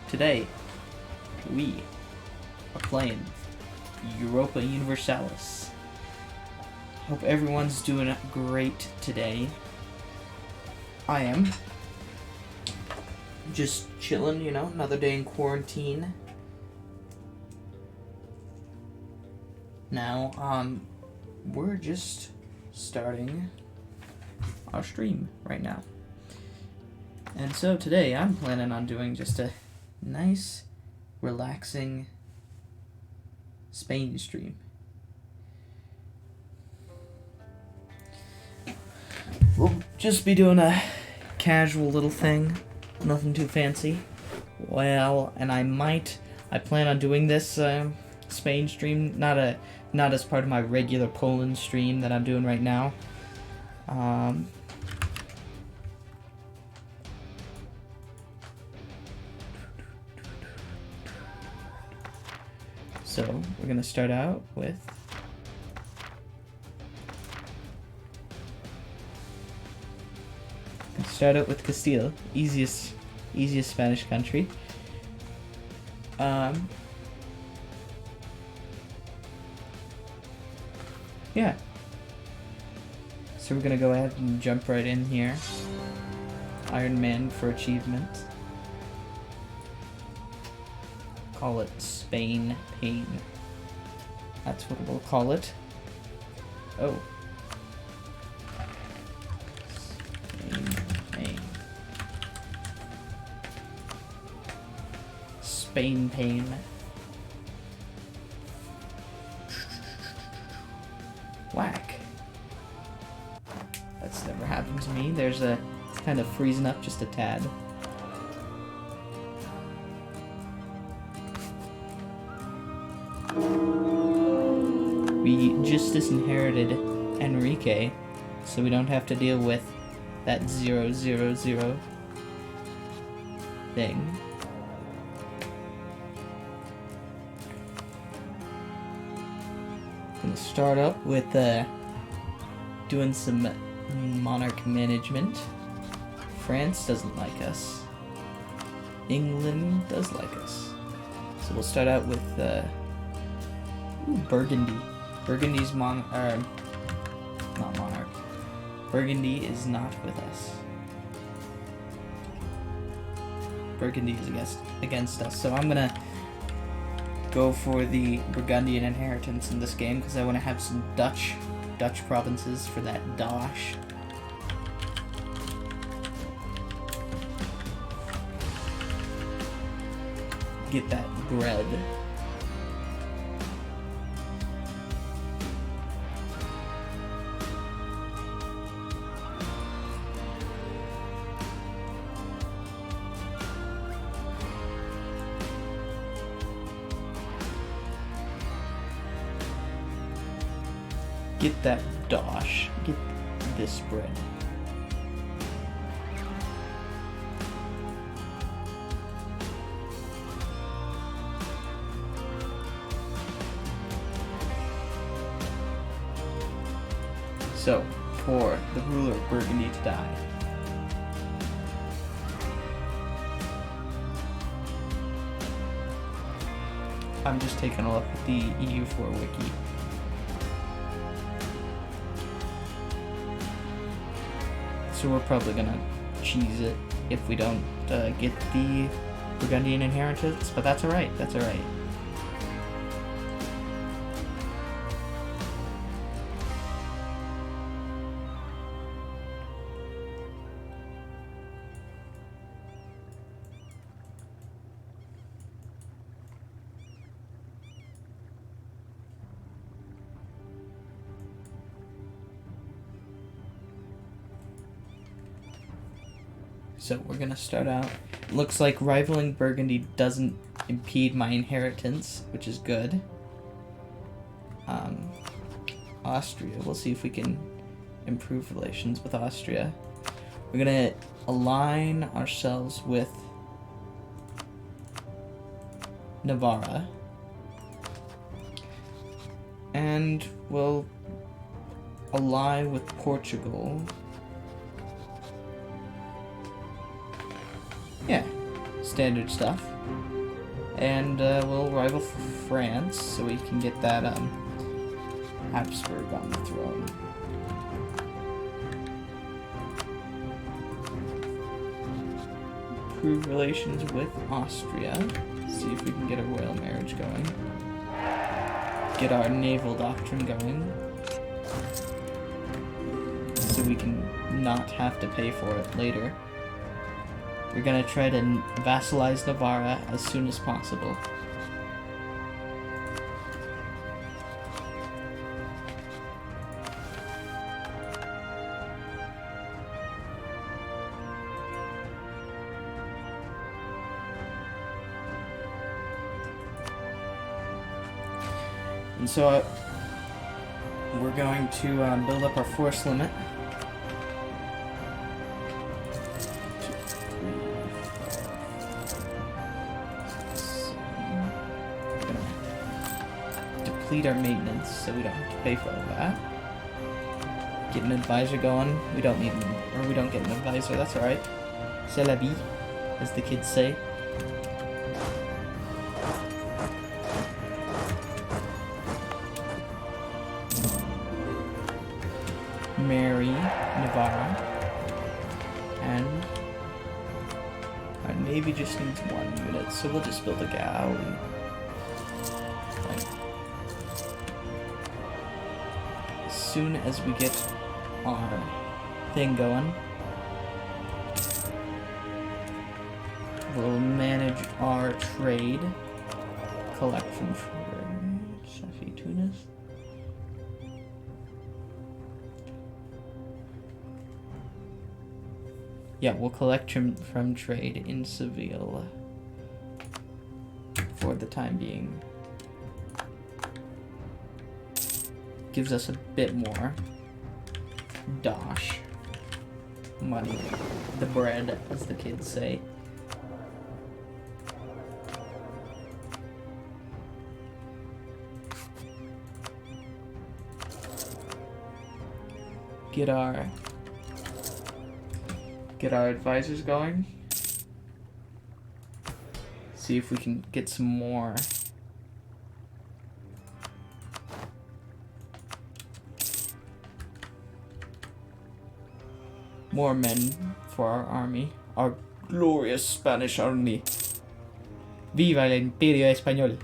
Today, we are playing Europa Universalis. Hope everyone's doing great today. I am. Just chilling, you know, another day in quarantine. Now, we're just starting our stream right now. And so today I'm planning on doing just a nice, relaxing Spain stream. We'll just be doing a casual little thing, nothing too fancy. Well, and I plan on doing this Spain stream, not as part of my regular Poland stream that I'm doing right now. So we're gonna start out with Castile, easiest Spanish country. Yeah. So we're gonna go ahead and jump right in here. Iron Man for achievement. Call it Spain Pain. That's what we'll call it. Oh. Spain Pain. Spain Pain. Whack. That's never happened to me. It's kind of freezing up just a tad. We just disinherited Enrique, so we don't have to deal with that 000 thing. Gonna start up with doing some monarch management. France doesn't like us. England does like us. So we'll start out with Burgundy. Burgundy's not monarch. Burgundy is not with us. Burgundy is against us. So I'm gonna go for the Burgundian inheritance in this game because I want to have some Dutch provinces for that dosh. Get that bread. Get that dosh. Get this bread. So, for the ruler of Burgundy to die. I'm just taking a look at the EU4 wiki. So we're probably gonna cheese it if we don't get the Burgundian inheritance, but that's alright, that's alright. So we're gonna start out. Looks like rivaling Burgundy doesn't impede my inheritance, which is good. Austria, we'll see if we can improve relations with Austria. We're gonna align ourselves with Navarra. And we'll ally with Portugal. Yeah, standard stuff. And we'll rival France so we can get that Habsburg on the throne. Improve relations with Austria. See if we can get a royal marriage going. Get our naval doctrine going. So we can not have to pay for it later. We're gonna try to vassalize Navarra as soon as possible. And so we're going to build up our force limit. 2, 3, 4, 6, 7. We're gonna deplete our maintenance so we don't have to pay for all that. Get an advisor going. We don't need one, or we don't get an advisor. That's all right. C'est la vie, as the kids say. Marry Navarra, and our navy just needs 1 unit, so we'll just build a galley. Like, as soon as we get our thing going, we'll manage our trade, collect from Shafi Tunis. Yeah, we'll collect from trade in Seville for the time being. Gives us a bit more dosh money, the bread, as the kids say. Get our advisors going. See if we can get some more men for our army, our glorious Spanish army. Viva el Imperio Español.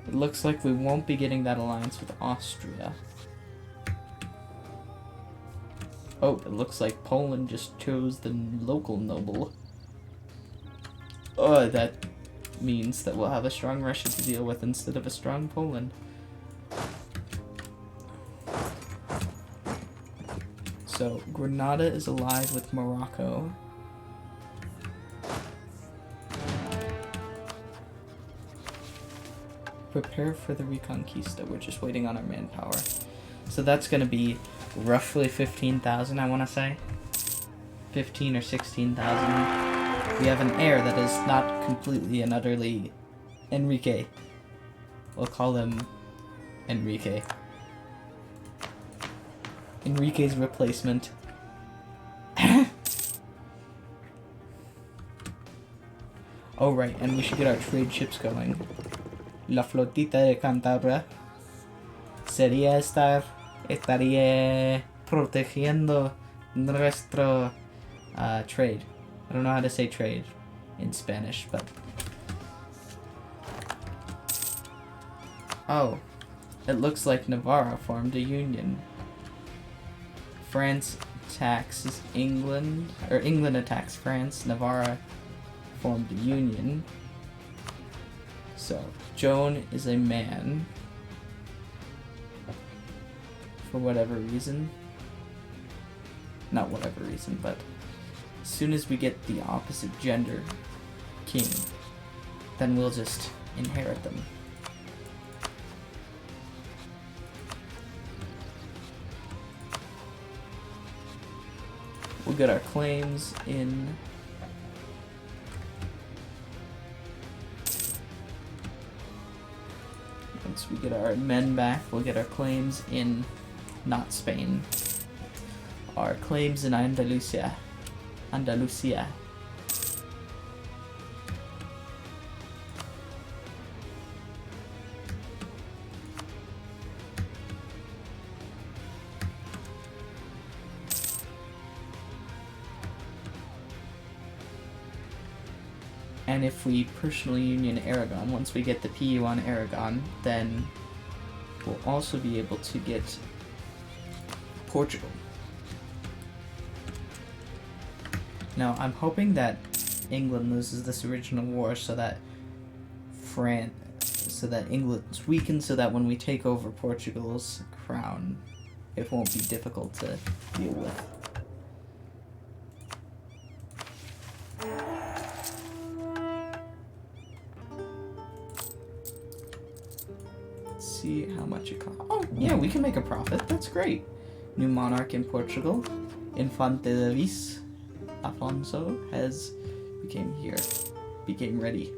It looks like we won't be getting that alliance with Austria. Oh, it looks like Poland just chose the local noble. Oh, that means that we'll have a strong Russia to deal with instead of a strong Poland. So, Granada is allied with Morocco. Prepare for the Reconquista. We're just waiting on our manpower. So that's going to be roughly 15,000, I want to say. 15 or 16,000. We have an heir that is not completely and utterly Enrique. We'll call him Enrique. Enrique's replacement. Oh, right, and we should get our trade ships going. La flotita de Cantabria estaría protegiendo nuestro trade. I don't know how to say trade in Spanish, but... Oh, it looks like Navarra formed a union. France attacks England, or England attacks France. Navarra formed a union. So, Joan is a man. For whatever reason. Not whatever reason, but as soon as we get the opposite gender king, then we'll just inherit them. We'll get our claims in. Once we get our men back, we'll get our claims in, not Spain, our claims in Andalusia. Andalusia. And if we personal union Aragon, once we get the PU on Aragon, then we'll also be able to get Portugal. Now, I'm hoping that England loses this original war so that England's weakened, so that when we take over Portugal's crown, it won't be difficult to deal with. See how much it costs. Oh, yeah, we can make a profit. That's great. New monarch in Portugal. Infante Davis Afonso became ready.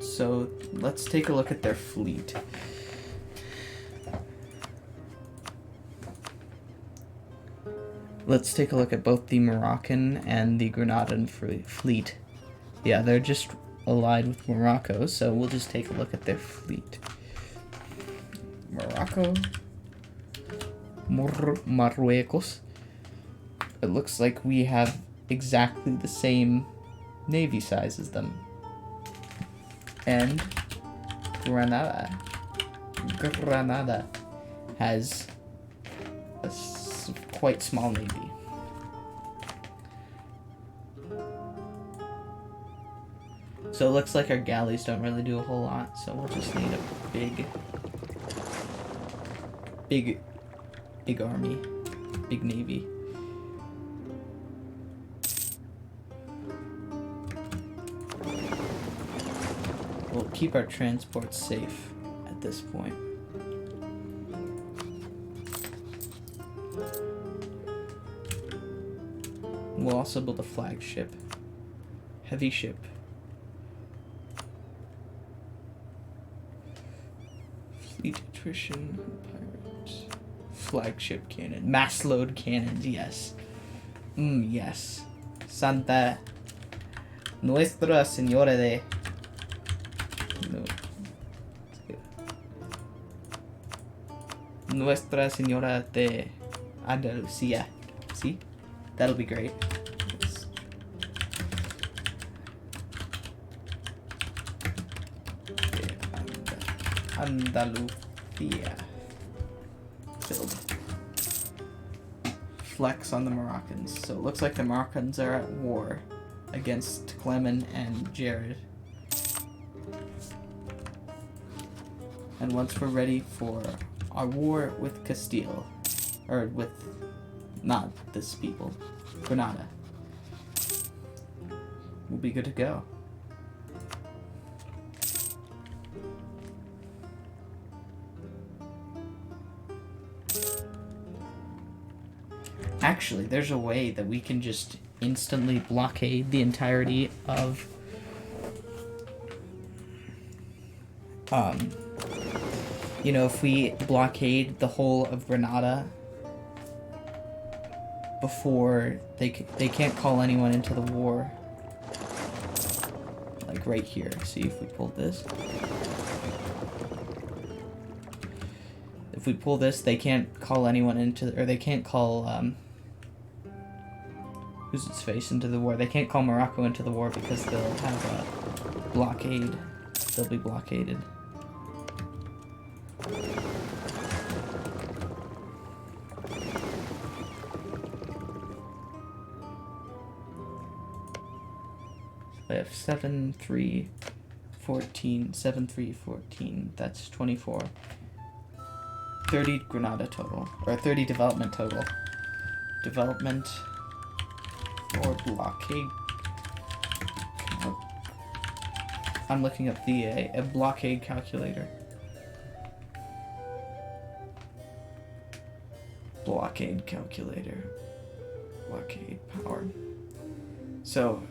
So let's take a look at their fleet. Let's take a look at both the Moroccan and the Granadan fleet. Yeah, they're just allied with Morocco, so we'll just take a look at their fleet. Morocco. Marruecos. It looks like we have exactly the same navy size as them. And Granada has a quite small navy. So it looks like our galleys don't really do a whole lot, so we'll just need a big army, big navy. We'll keep our transports safe at this point. We'll also build a flagship, heavy ship. Fleet attrition, pirates, flagship cannon, mass load cannons, yes. Yes. Santa Nuestra Señora de... No. Nuestra Señora de Andalusia. See? That'll be great. Yes. Andalusia. Build. Flex on the Moroccans. So it looks like the Moroccans are at war against Clement and Jared. And once we're ready for our war with Castile, or with not this people, Granada, we'll be good to go. Actually, there's a way that we can just instantly blockade the entirety of you know, if we blockade the whole of Granada before they can't call anyone into the war. Like right here. See if we pull this. If we pull this, they can't call anyone into, or they can't call who's its face into the war. They can't call Morocco into the war because they'll have a blockade. They'll be blockaded. I have 7, 3, 14, 7, 3, 14, that's 24. 30 Granada total, or 30 development total. Development or blockade. I'm looking up the a blockade calculator. Blockade calculator. Blockade power. So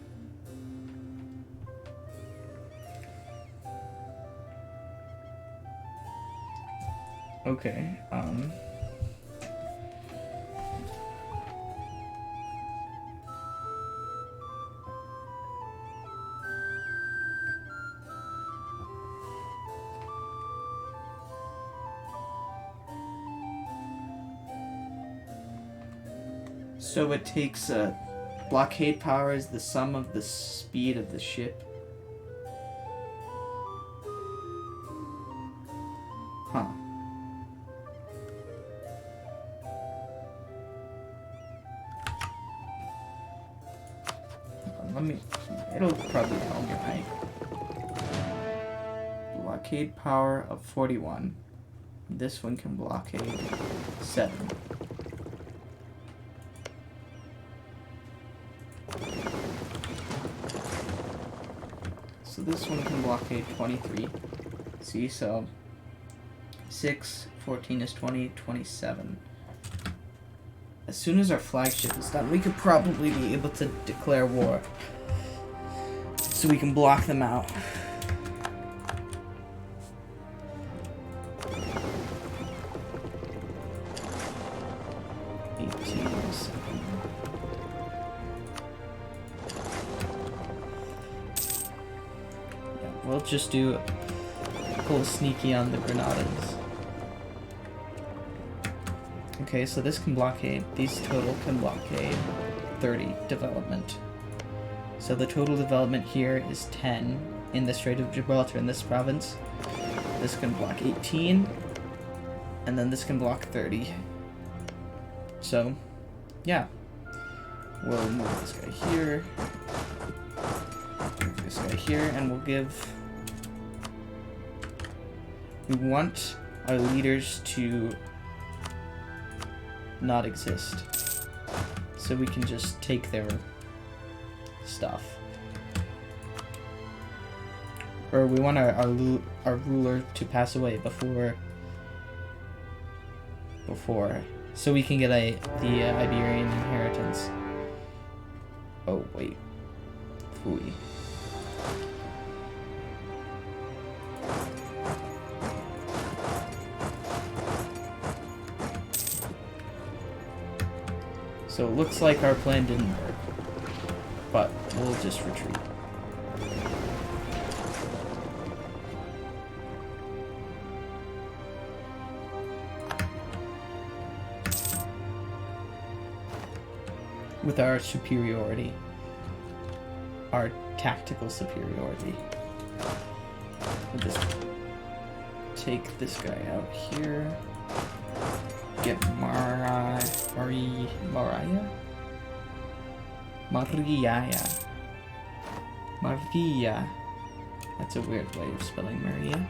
Okay, so it takes blockade power is the sum of the speed of the ship. Huh. Let me. It'll probably tell me, right? Blockade power of 41. This one can blockade 7. So this one can blockade 23. See, so 6, 14 is 20, 27. As soon as our flagship is done, we could probably be able to declare war. So we can block them out. We'll just do pull sneaky on the Granadas. Okay, so this can blockade. These total can blockade 30 development. So the total development here is 10 in the Strait of Gibraltar in this province. This can block 18, and then this can block 30. So, yeah. We'll move this guy here. Move this guy here, and we'll give... We want our leaders to not exist. So we can just take their stuff. Or we want our ruler to pass away before so we can get the Iberian inheritance. Oh wait. Fooey. So it looks like our plan didn't work, but we'll just retreat. With our superiority, our tactical superiority. We'll just take this guy out here. Get Maria. That's a weird way of spelling Maria.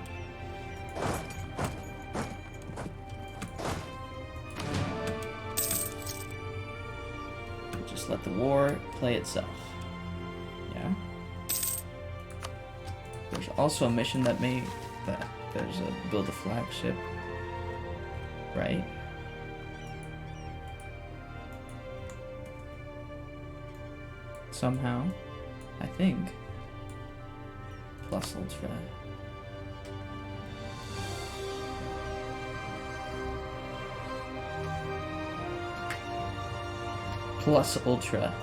Just let the war play itself. Yeah. There's also a mission that there's a build a flagship, right? Somehow, I think. Plus ultra. Plus ultra.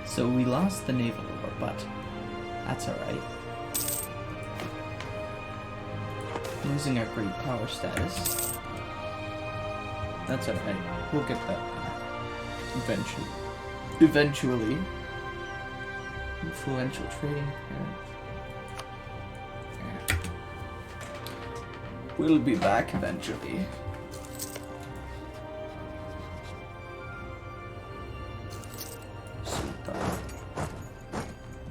So we lost the naval war, but that's alright. Losing our great power status. That's alright. We'll get that back. Eventually. Influential trading pair. We'll be back eventually.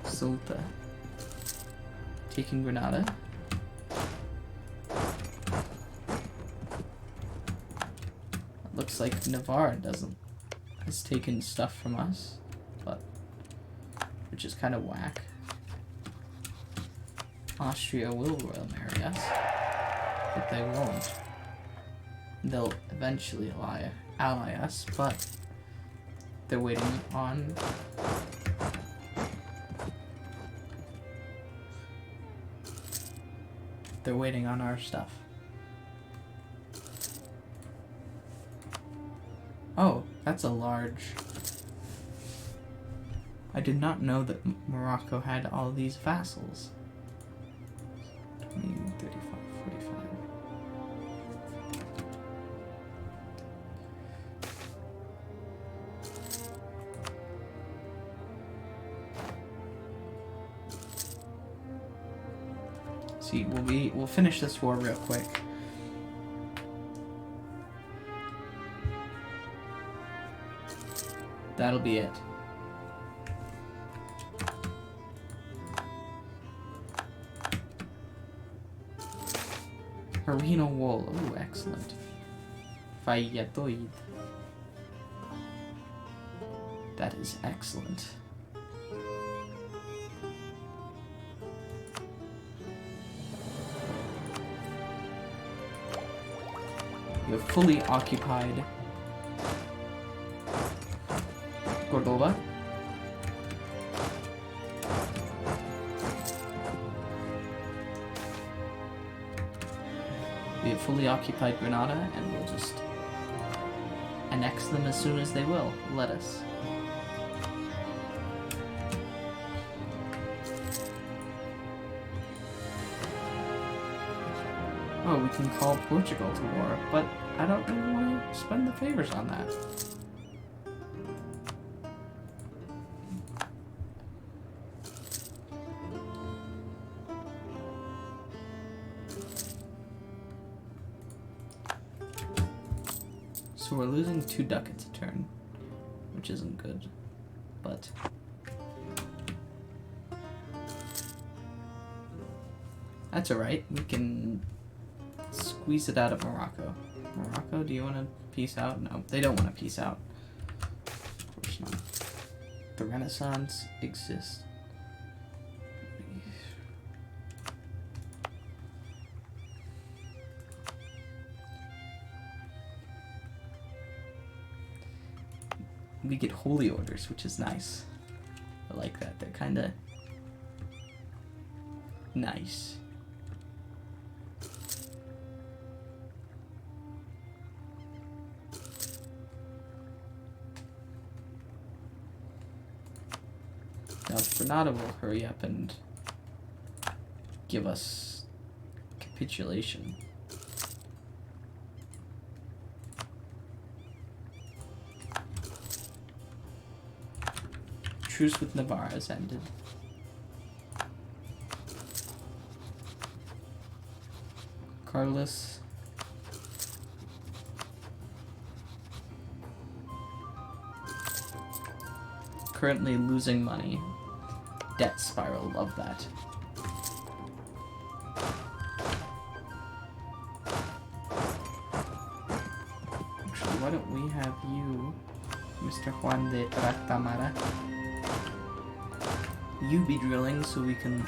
Sulta. Taking Granada. Looks like Navarre has taken stuff from us, but which is kind of whack. Austria will royal marry us, but they won't. They'll eventually ally us, but they're waiting on... They're waiting on our stuff. Oh, that's a large... I did not know that Morocco had all these vassals. 20, 35, 45. See, we'll finish this war real quick. That'll be it. Merino wool. Oh, excellent. Fayetoid. That is excellent. You have fully occupied Cordoba. We have fully occupied Granada, and we'll just annex them as soon as they will let us. Oh, we can call Portugal to war, but I don't really want to spend the favors on that. So we're losing 2 ducats a turn, which isn't good, but... That's alright, we can squeeze it out of Morocco. Morocco, do you want to peace out? No, they don't want to peace out. Of course not. The Renaissance exists. We get holy orders, which is nice. I like that. They're kind of nice. Now, Granada will hurry up and give us capitulation. Truce with Navarre has ended. Carlos. Currently losing money. Debt spiral, love that. Actually, why don't we have you, Mr. Juan de Tractamara? You be drilling so we can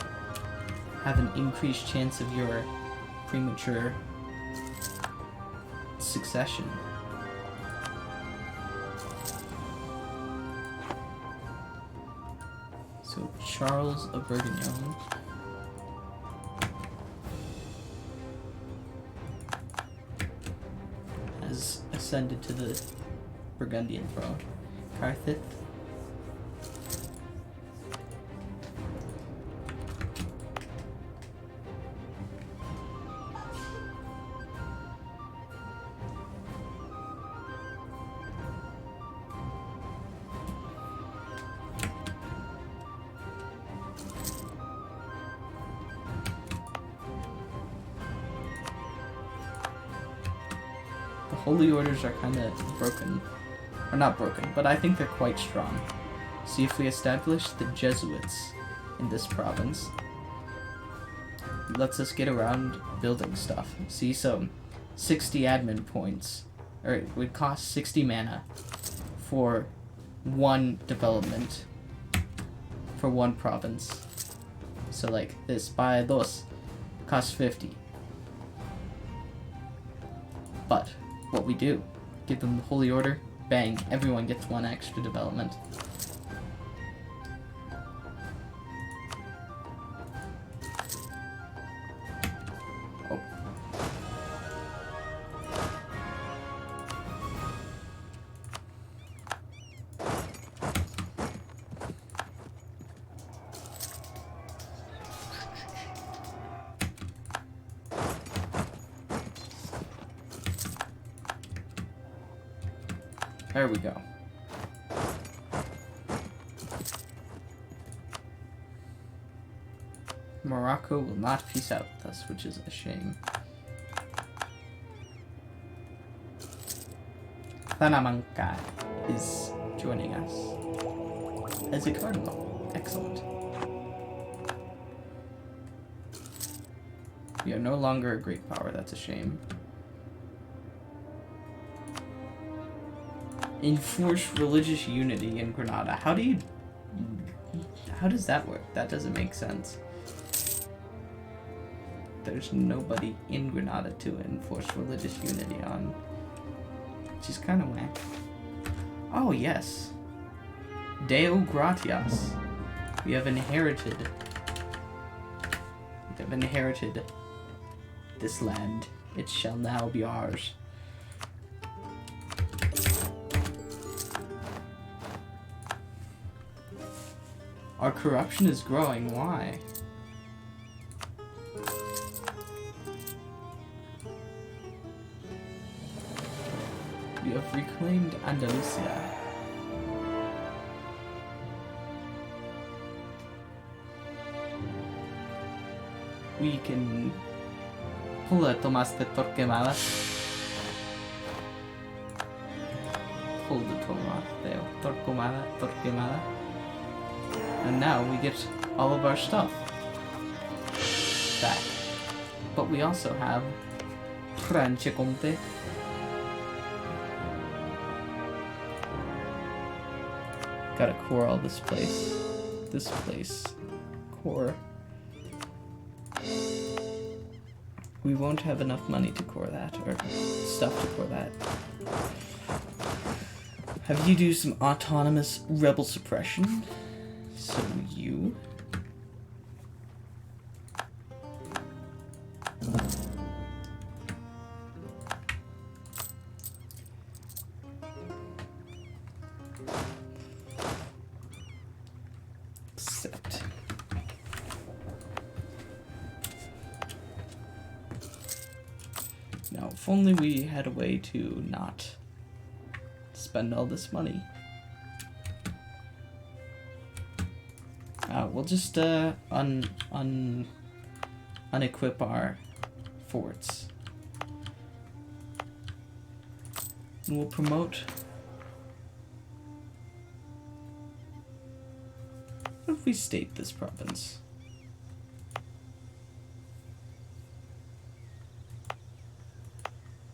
have an increased chance of your premature succession. So Charles of Bourguignon has ascended to the Burgundian throne. Carthage. Holy orders are kind of broken. Or not broken, but I think they're quite strong. See, if we establish the Jesuits in this province, it lets us get around building stuff. See, so 60 admin points, or it would cost 60 mana for 1 development for one province. So like this, buy dos, costs 50. But what we do, give them the holy order, bang, everyone gets one extra development. Oh. There we go. Morocco will not peace out with us, which is a shame. Salamanca is joining us as a cardinal. Excellent. We are no longer a great power, that's a shame. Enforce religious unity in Granada. How does that work? That doesn't make sense. There's nobody in Granada to enforce religious unity on. Which is kind of whack. Oh, yes. Deo gratias. We have inherited this land. It shall now be ours. Our corruption is growing. Why? We have reclaimed Andalusia. We can pull a Tomas de Torquemada. Pull the Tomas de Torquemada. And now we get all of our stuff back. But we also have Francheconte. Gotta core all this place. This place. Core. We won't have enough money to core that, or stuff to core that. Have you do some autonomous rebel suppression? So you... Accept. Now, if only we had a way to not spend all this money. We'll just unequip our forts. And we'll promote. What if we state this province?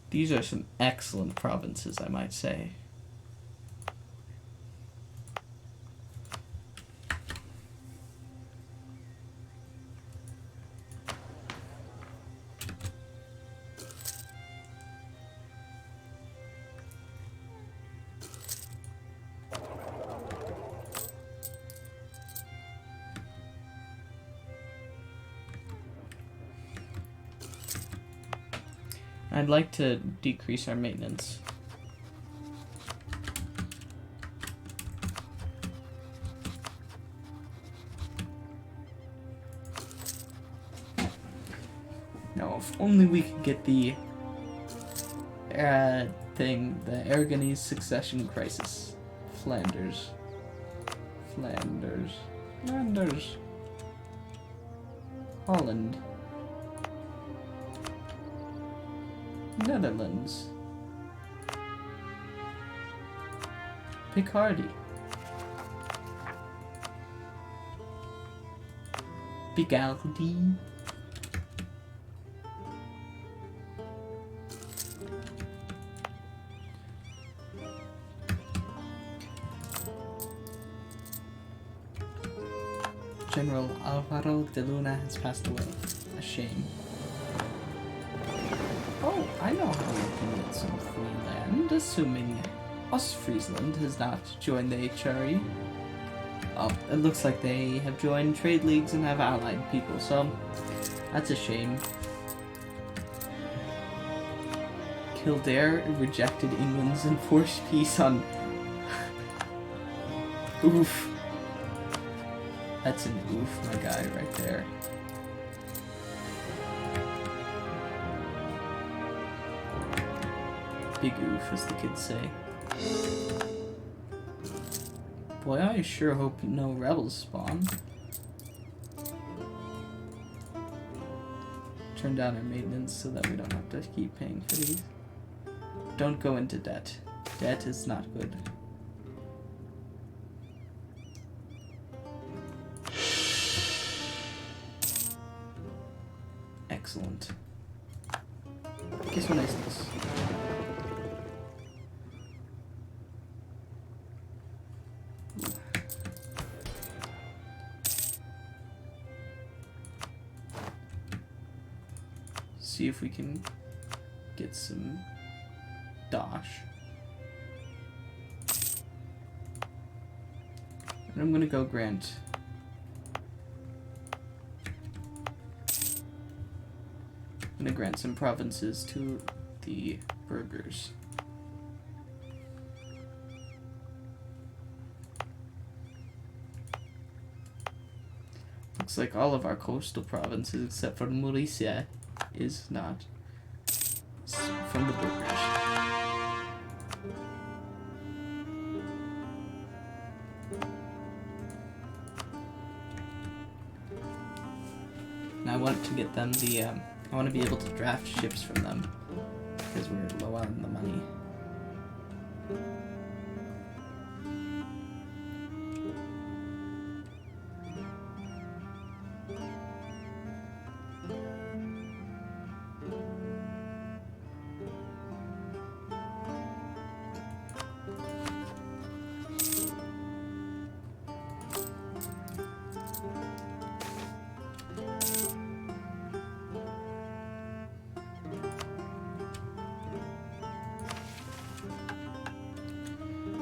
These are some excellent provinces, I might say. I'd like to decrease our maintenance. Now, if only we could get the thing, the Aragonese succession crisis. Flanders. Holland. Netherlands. Picardy. Picardy. General Alvaro de Luna has passed away. A shame. Oh, I know how we can get some free land, assuming Ostfriesland has not joined the HRE. Oh, it looks like they have joined trade leagues and have allied people, so that's a shame. Kildare rejected England's enforced peace on... Oof. That's an oof, my guy, right there. Big oof, as the kids say. Boy, I sure hope no rebels spawn. Turn down our maintenance so that we don't have to keep paying for these. Don't go into debt. Debt is not good. Excellent. Guess what is this? See if we can get some dosh. And I'm gonna go grant. I'm gonna grant some provinces to the burghers. Looks like all of our coastal provinces except for Mauricia is not from the burghers. And I want to get them the, I want to be able to draft ships from them, because we're low on the money.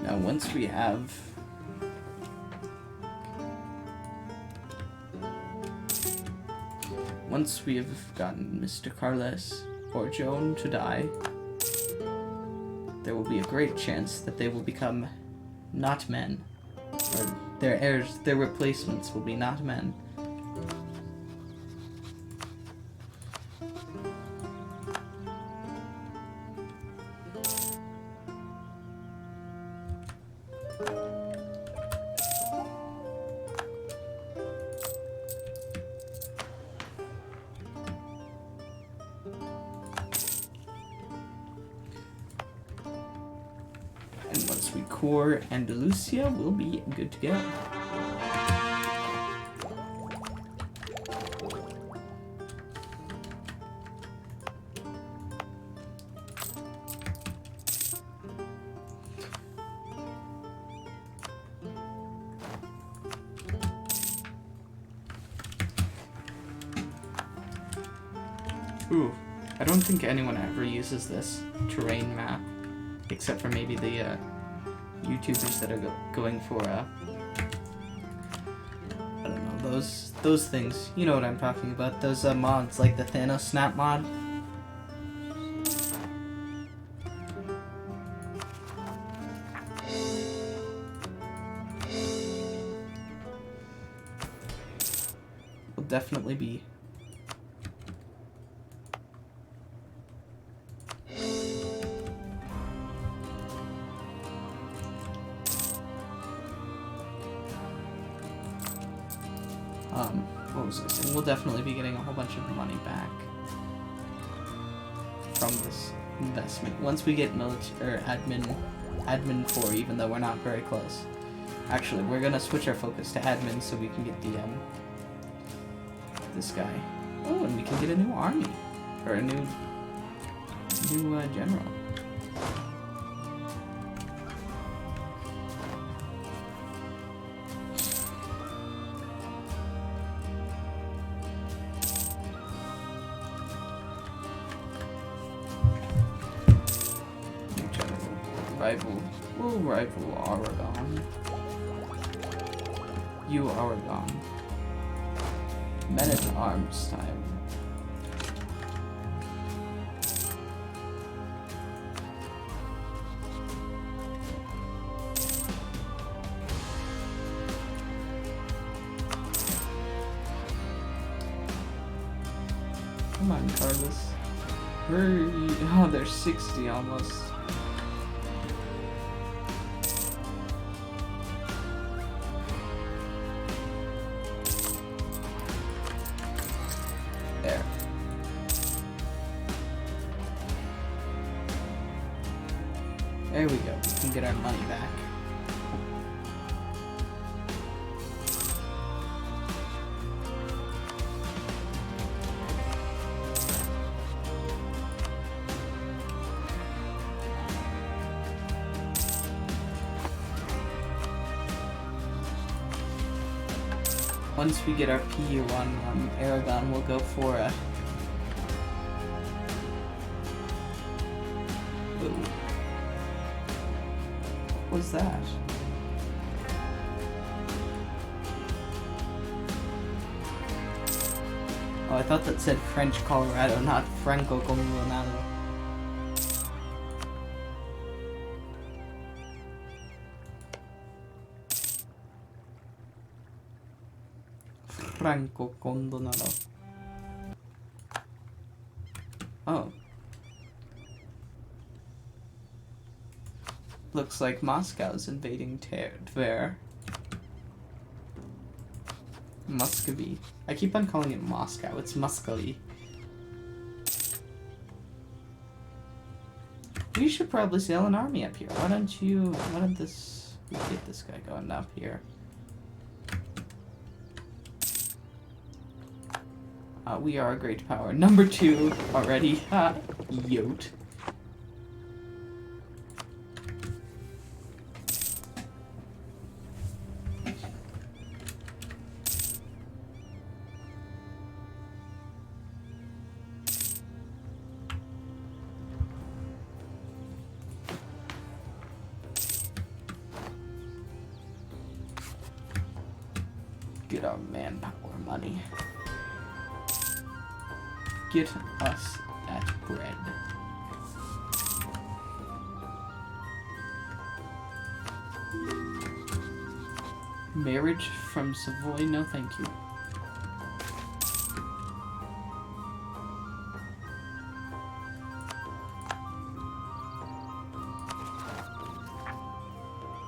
Now, once we have gotten Mr. Carles or Joan to die, there will be a great chance that they will become not men, or their heirs, their replacements will be not men. And once we core Andalusia, we'll be good to go. Ooh, I don't think anyone ever uses this terrain map. Except for maybe the YouTubers that are going for I don't know, those things. You know what I'm talking about? Those mods like the Thanos Snap mod. Will definitely be. What was this? And we'll definitely be getting a whole bunch of money back from this investment once we get military or admin 4, even though we're not very close. Actually, we're gonna switch our focus to admin so we can get the this guy. Oh, and we can get a new army or a new general. We'll rival Aragon. You, Aragon. Men at arms time. Come on, Carlos. Hurry. Oh, they're 60 almost. There. There we go. We can get our money back. Once we get our PU1 Aragon, we'll go for a... Ooh. What was that? Oh, I thought that said French Colorado, not Franco Colorado. Franco Condonado. Oh. Looks like Moscow's invading Tver. Muscovy. I keep on calling it Moscow. It's Muscovy. We should probably sail an army up here. Why don't this... We get this guy going up here. We are a great power. Number 2 already. Ha! Yote. Get our manpower money. Get us that bread. Marriage from Savoy? No, thank you.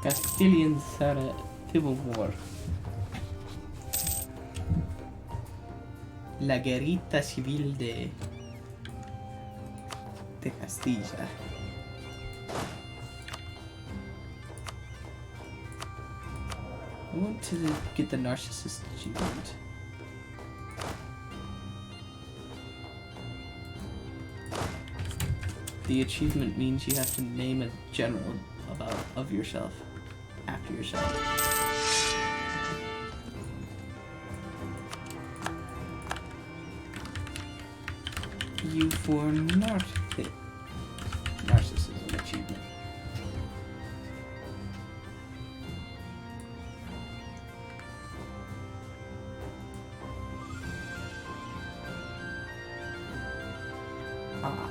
Castilian Civil War. La guerrita civil de Castilla. I want to get the narcissist achievement. The achievement means you have to name a general of yourself after yourself. EU4 narcissism achievement. Ah.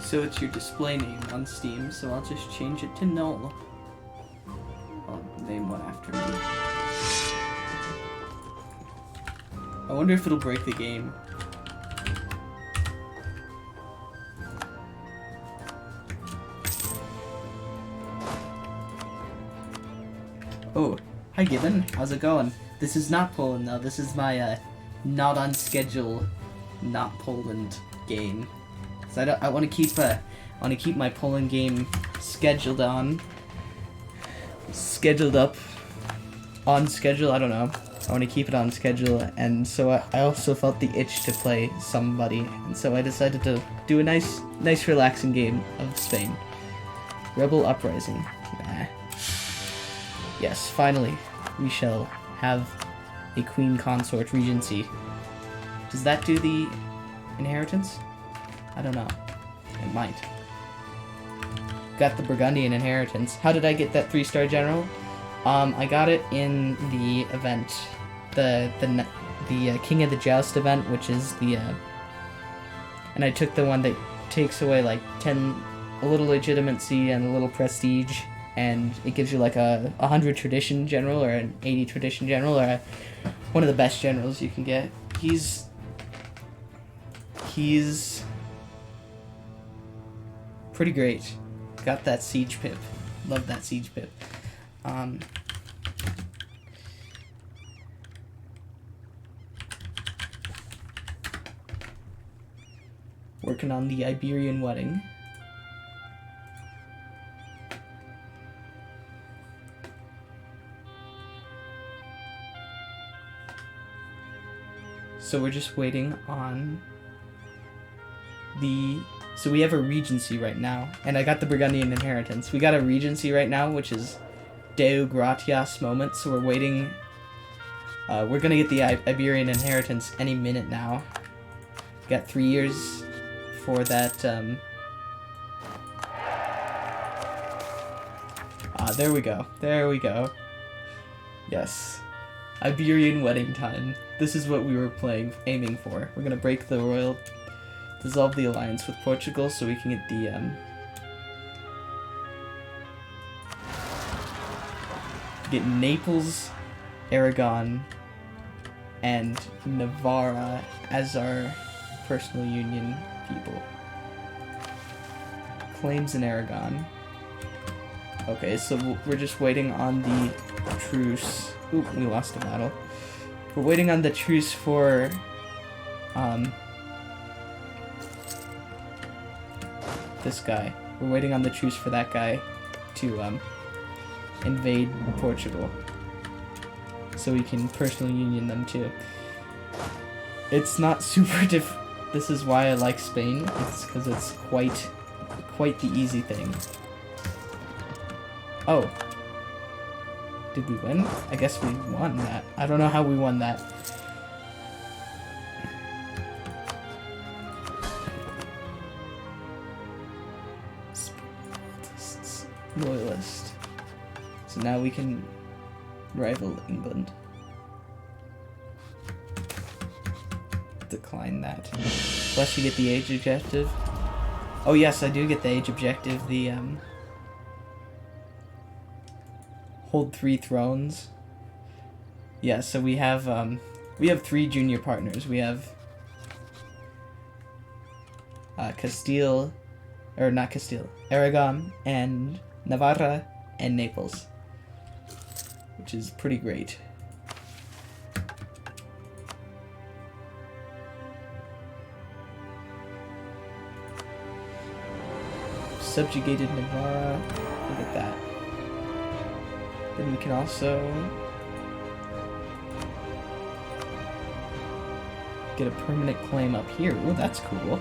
So it's your display name on Steam, so I'll just change it to null. I'll name one after me. I wonder if it'll break the game. Oh, hi Gibbon, how's it going? This is not Poland though, this is my not on schedule, not Poland game. So I want to keep my Poland game scheduled up, on schedule, I don't know. I want to keep it on schedule, and so I also felt the itch to play somebody, and so I decided to do a nice relaxing game of Spain. Rebel Uprising. Nah. Yes, finally, we shall have a Queen Consort Regency. Does that do the inheritance? I don't know. It might. Got the Burgundian inheritance. How did I get that 3-star general? I got it in the event, the King of the Joust event, which is the, and I took the one that takes away like a little legitimacy and a little prestige, and it gives you like a 100 tradition general or an 80 tradition general, or one of the best generals you can get. He's pretty great. Got that siege pip. Love that siege pip. Working on the Iberian wedding. So we're just waiting on the... So we have a regency right now, and I got the Burgundian inheritance. We got a regency right now, which is Deo Gratias moment, so we're waiting. We're gonna get the Iberian inheritance any minute now. Got 3 years for that. There we go. There we go. Yes. Iberian wedding time. This is what we were aiming for. We're gonna break the royal... Dissolve the alliance with Portugal so we can get the, get Naples, Aragon, and Navarra as our personal union people. Claims in Aragon. Okay, so we're just waiting on the truce. Oop, we lost a battle. We're waiting on the truce for, this guy. We're waiting on the truce for that guy to invade Portugal, so we can personal union them too. It's not super This is why I like Spain. It's because it's quite the easy thing. Oh, did we win? I guess we won that. I don't know how we won that. Loyalist. So now we can rival England. Decline that. Unless you get the age objective. Oh yes, I do get the age objective. The hold 3 thrones. Yeah, so we have 3 junior partners. We have Castile, or not Castile, Aragon and Navarra and Naples, which is pretty great. Subjugated Navarra, look at that. Then we can also get a permanent claim up here. Ooh, that's cool.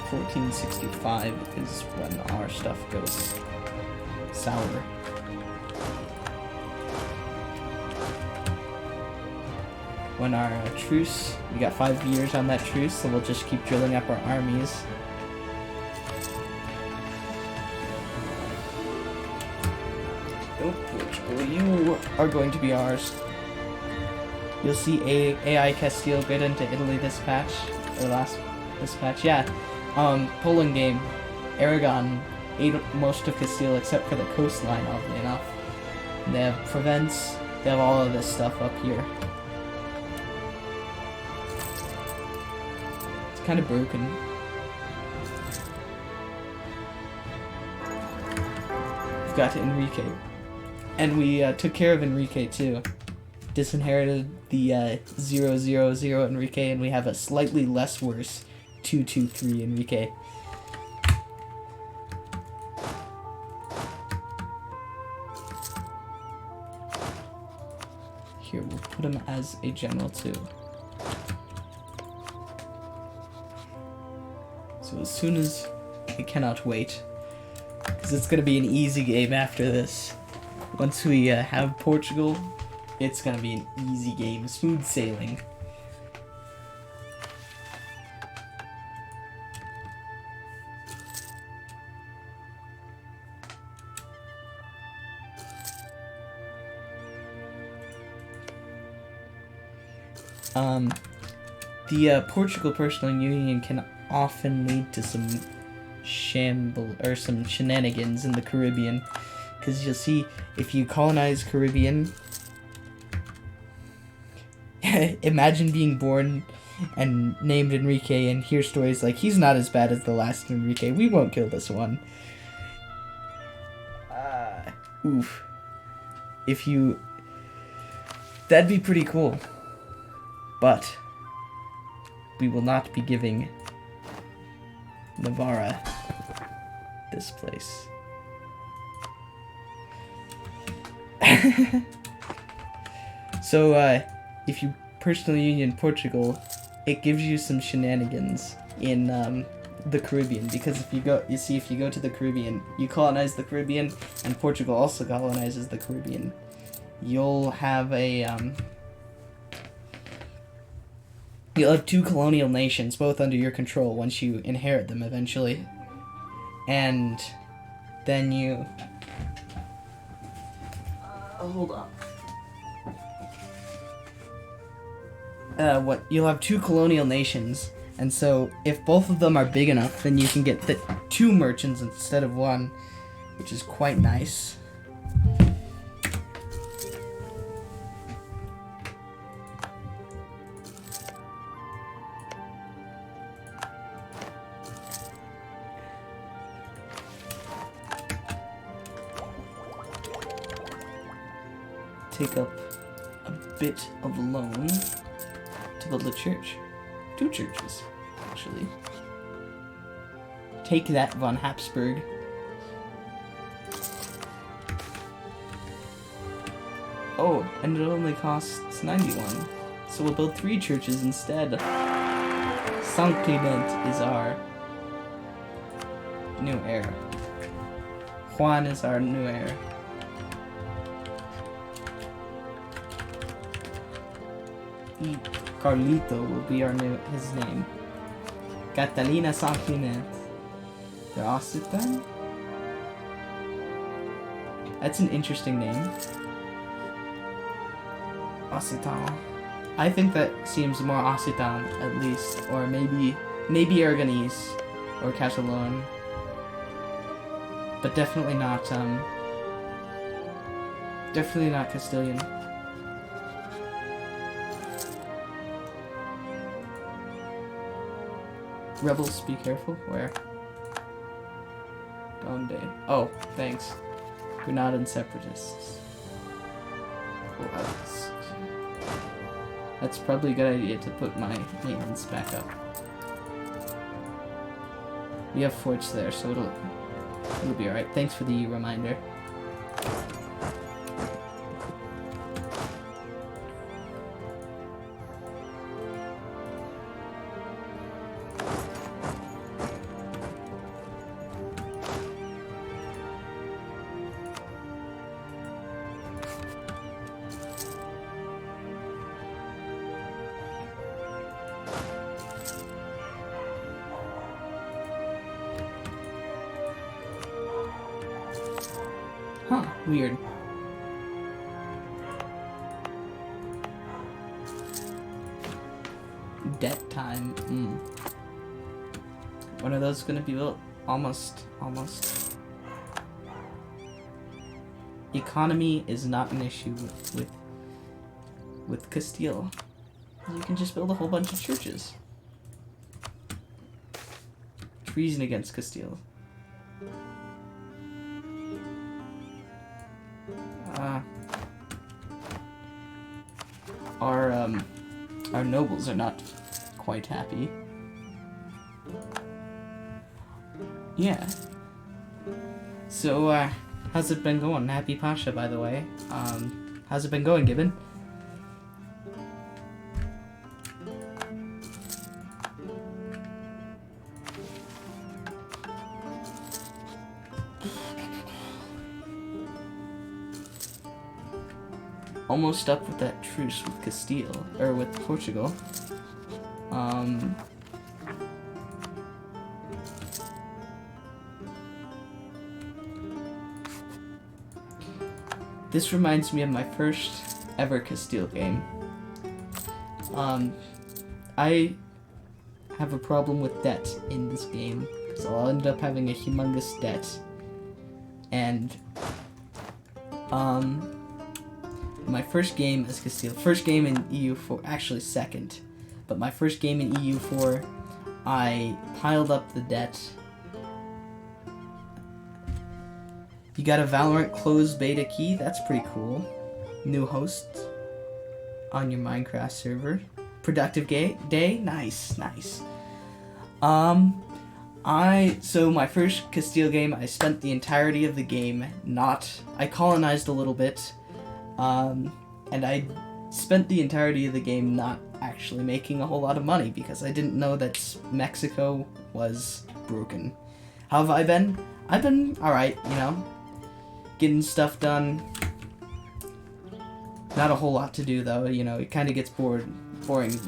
1465 is when our stuff goes sour. When our truce, we got 5 years on that truce, so we'll just keep drilling up our armies. Oh, Portugal, you are going to be ours. You'll see AI Castile get into Italy this patch, or this patch, yeah. Poland game, Aragon ate most of Castile except for the coastline, oddly enough. And they have Provence, they have all of this stuff up here. It's kind of broken. We've got Enrique. And we took care of Enrique too. Disinherited the 000 Enrique, and we have a slightly less worse 223 Enrique. Here, we'll put him as a general too. So as soon as... I cannot wait, because it's going to be an easy game after this. Once we have Portugal, it's going to be an easy game. Smooth sailing. The Portugal personal union can often lead to some some shenanigans in the Caribbean, because you'll see if you colonize Caribbean. Imagine being born and named Enrique and hear stories like, he's not as bad as the last Enrique, we won't kill this one. Oof. That'd be pretty cool. But we will not be giving Navarra this place. So, if you personal union Portugal, it gives you some shenanigans in the Caribbean, because if you go to the Caribbean, you colonize the Caribbean, and Portugal also colonizes the Caribbean, you'll have you'll have two colonial nations both under your control once you inherit them eventually. And then you hold on. You'll have two colonial nations, and so if both of them are big enough, then you can get the two merchants instead of one, which is quite nice. Take up a bit of loan to build a church. 2 churches, actually. Take that, von Habsburg. Oh, and it only costs 91. So we'll build 3 churches instead. Saint Clement is our new heir. Juan is our new heir. Carlito will be his name. Catalina Saint Clement. The Occitan? That's an interesting name. Occitan. I think that seems more Occitan, at least. Or maybe Aragonese. Or Catalan. But definitely not Castilian. Rebels, be careful. Where? Donde? Oh, thanks. Grenada and separatists. Oh, that's probably a good idea to put my maintenance back up. We have forts there, so it'll be alright. Thanks for the reminder. Huh, weird. Debt time. When are those gonna be built? Almost. Economy is not an issue with Castile. You can just build a whole bunch of churches. Treason against Castile. Our nobles are not quite happy. Yeah. So, how's it been going? Happy Pasha, by the way. How's it been going, Gibbon? Almost up with that truce with Castile, or with Portugal. This reminds me of my first ever Castile game. I have a problem with debt in this game, because I'll end up having a humongous debt. And, my first game as Castile, first game in EU4, actually second, but my first game in EU4, I piled up the debt. You got a Valorant closed beta key, that's pretty cool. New host on your Minecraft server. Productive day, nice. So my first Castile game, I spent the entirety of the game I colonized a little bit, and I spent the entirety of the game not actually making a whole lot of money because I didn't know that Mexico was broken. How have I been? I've been alright, you know, getting stuff done. Not a whole lot to do though, you know, it kind of gets boring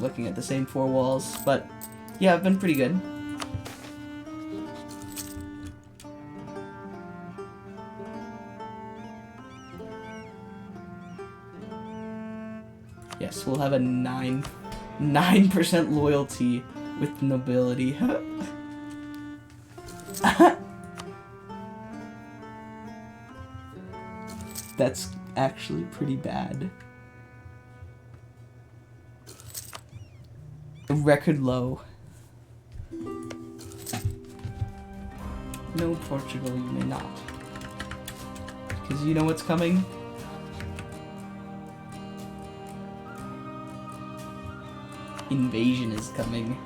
looking at the same four walls, but yeah, I've been pretty good. Yes, we'll have a 9% loyalty with nobility. That's actually pretty bad. A record low. No, Portugal, you may not. Because you know what's coming? Invasion is coming.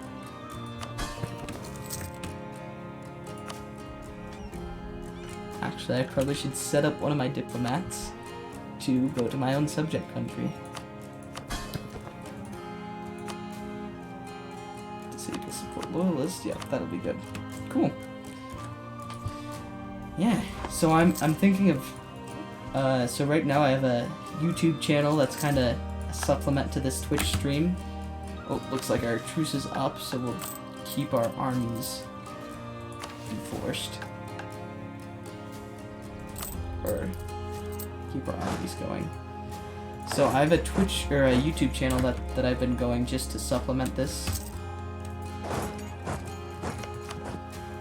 Actually, I probably should set up one of my diplomats to go to my own subject country. Disable support loyalists. Yeah, that'll be good. Cool. Yeah. So I'm thinking of. So right now I have a YouTube channel that's kind of a supplement to this Twitch stream. Oh, looks like our truce is up, so we'll keep our armies enforced. Or keep our armies going. So I have a Twitch or a YouTube channel that I've been going just to supplement this.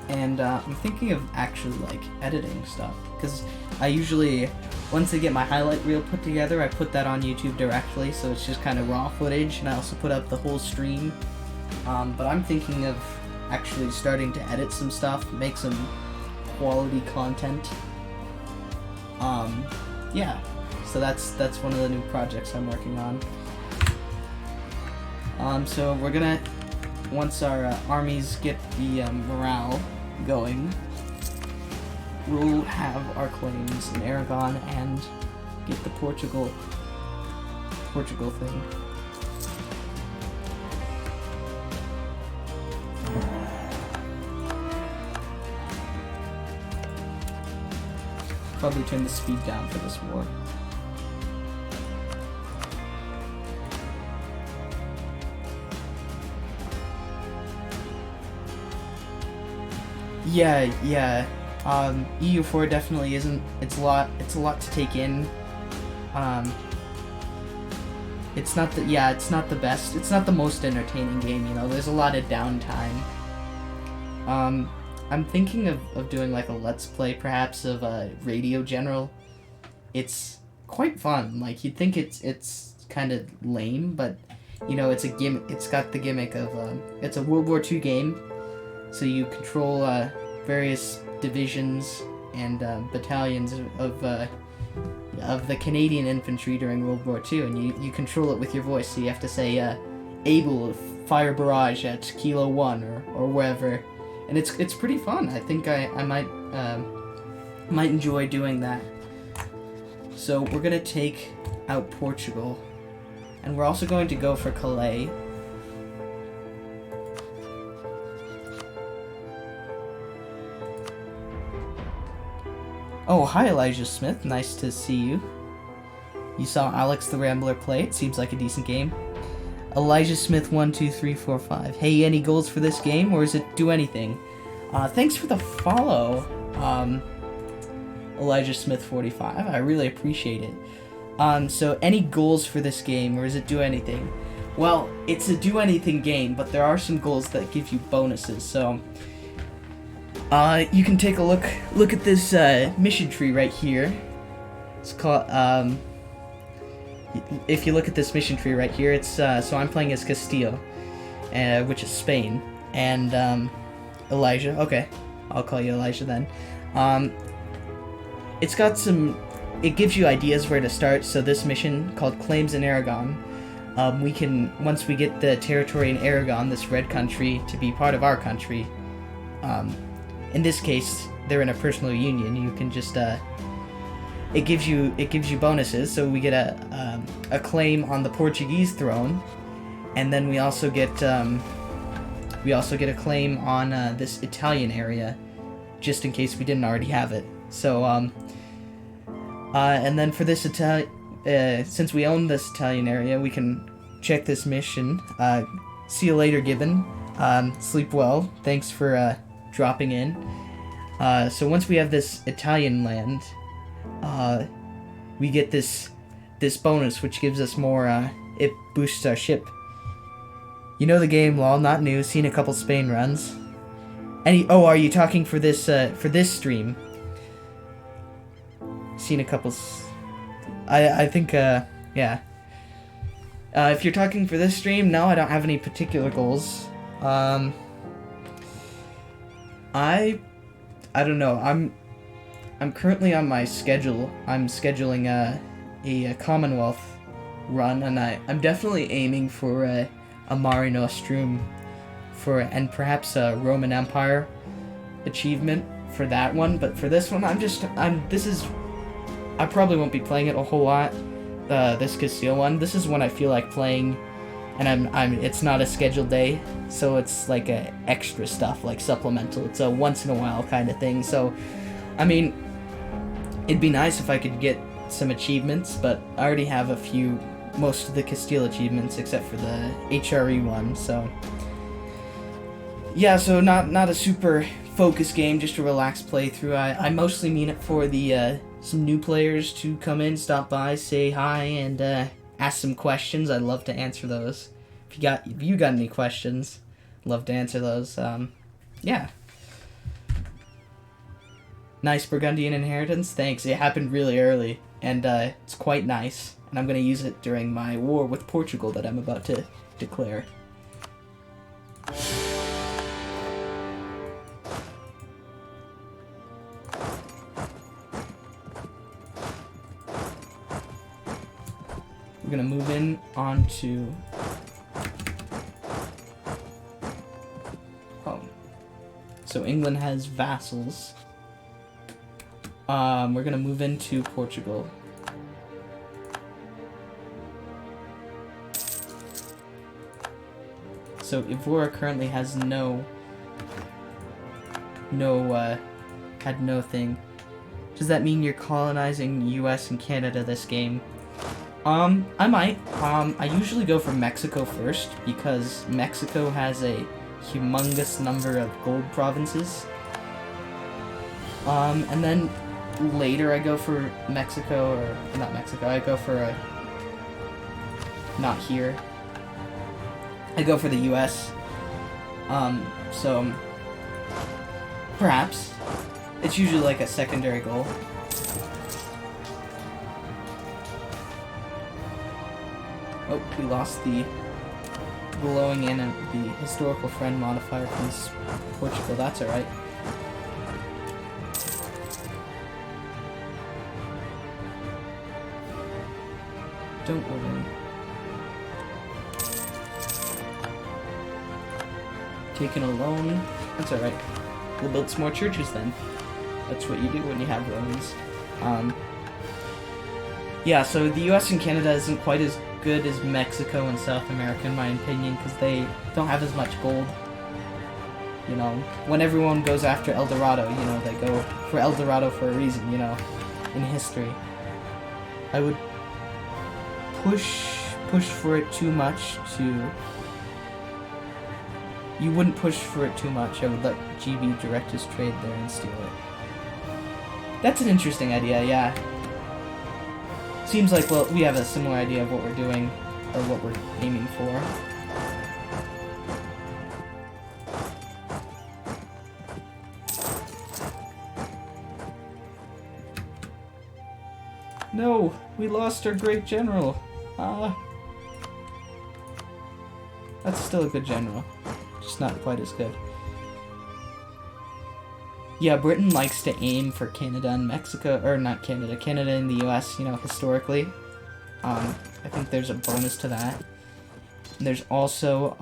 And I'm thinking of actually like editing stuff, because I usually, once I get my highlight reel put together, I put that on YouTube directly, so it's just kind of raw footage, and I also put up the whole stream. But I'm thinking of actually starting to edit some stuff, make some quality content. Yeah, so that's one of the new projects I'm working on. So we're gonna, once our armies get the morale going, we'll have our claims in Aragon and get the Portugal thing. Probably turn the speed down for this war. Yeah. EU4 definitely isn't. It's a lot to take in. It's not the best. It's not the most entertaining game. You know, there's a lot of downtime. I'm thinking of doing like a let's play perhaps of Radio General. It's quite fun. Like, you'd think it's kind of lame, but you know, it's a gimmick. It's got the gimmick of it's a World War II game, so you control various divisions and battalions of the Canadian infantry during World War II, and you control it with your voice. So you have to say able fire barrage at Kilo 1 or wherever. And it's pretty fun. I think I might enjoy doing that. So we're gonna take out Portugal, and we're also going to go for Calais. Oh, hi Elijah Smith. Nice to see you. You saw Alex the Rambler play. It seems like a decent game. Elijah Smith 12345. Hey, any goals for this game, or is it do anything? Thanks for the follow, Elijah Smith 45. I really appreciate it. So any goals for this game, or is it do anything? Well, it's a do anything game, but there are some goals that give you bonuses. So, you can take a look at this mission tree right here. It's called if you look at this mission tree right here, it's so I'm playing as Castile, which is Spain, and Elijah. Okay, I'll call you Elijah then. It's got some. It gives you ideas where to start. So this mission called Claims in Aragon. We can, once we get the territory in Aragon, this red country, to be part of our country. In this case, they're in a personal union. You can just it gives you bonuses. So we get a claim on the Portuguese throne, and then we also get a claim on this Italian area, just in case we didn't already have it. So and then for this since we own this Italian area, we can check this mission. See you later, Gibbon. Sleep well. Thanks for dropping in. So once we have this Italian land, we get this bonus, which gives us more. It boosts our ship. You know the game, lol. Not new. Seen a couple Spain runs. Are you talking for this stream? Seen a couple. I think yeah. If you're talking for this stream, no, I don't have any particular goals. I don't know. I'm currently on my schedule. I'm scheduling a Commonwealth run, and I'm definitely aiming for a Mare Nostrum and perhaps a Roman Empire achievement for that one. But for this one, I probably won't be playing it a whole lot. This Castile one. This is one I feel like playing, and it's not a scheduled day, so it's like a extra stuff, like supplemental. It's a once in a while kind of thing. So, I mean, it'd be nice if I could get some achievements, but I already have most of the Castile achievements except for the HRE one. So, yeah, so not a super focused game, just a relaxed playthrough. I mostly mean it for the some new players to come in, stop by, say hi, and ask some questions. I'd love to answer those. If you got any questions, I'd love to answer those. Yeah. Nice Burgundian inheritance. Thanks. It happened really early, and it's quite nice. And I'm gonna use it during my war with Portugal that I'm about to declare. We're gonna move in onto so England has vassals. We're gonna move into Portugal. So Ivora currently has had no thing. Does that mean you're colonizing US and Canada this game? I might. I usually go for Mexico first, because Mexico has a humongous number of gold provinces. And then later I go for Mexico, or not Mexico, I go for not here. I go for the US. So perhaps. It's usually like a secondary goal. Oh, we lost the blowing in of the historical friend modifier from Portugal. That's alright. Don't worry. Taking a loan. That's alright. We'll build some more churches then. That's what you do when you have loans. Yeah, so the US and Canada isn't quite as good as Mexico and South America, in my opinion, because they don't have as much gold. You know, when everyone goes after El Dorado, you know, they go for El Dorado for a reason, you know, in history. I would push for it too much to... You wouldn't push for it too much. I would let GB direct his trade there and steal it. That's an interesting idea, yeah. Seems like, well, we have a similar idea of what we're doing. or what we're aiming for. No, we lost our great general. That's still a good general, just not quite as good. Yeah, Britain likes to aim for Canada and Mexico, or not Canada, Canada and the US, you know, historically. I think there's a bonus to that. And there's also,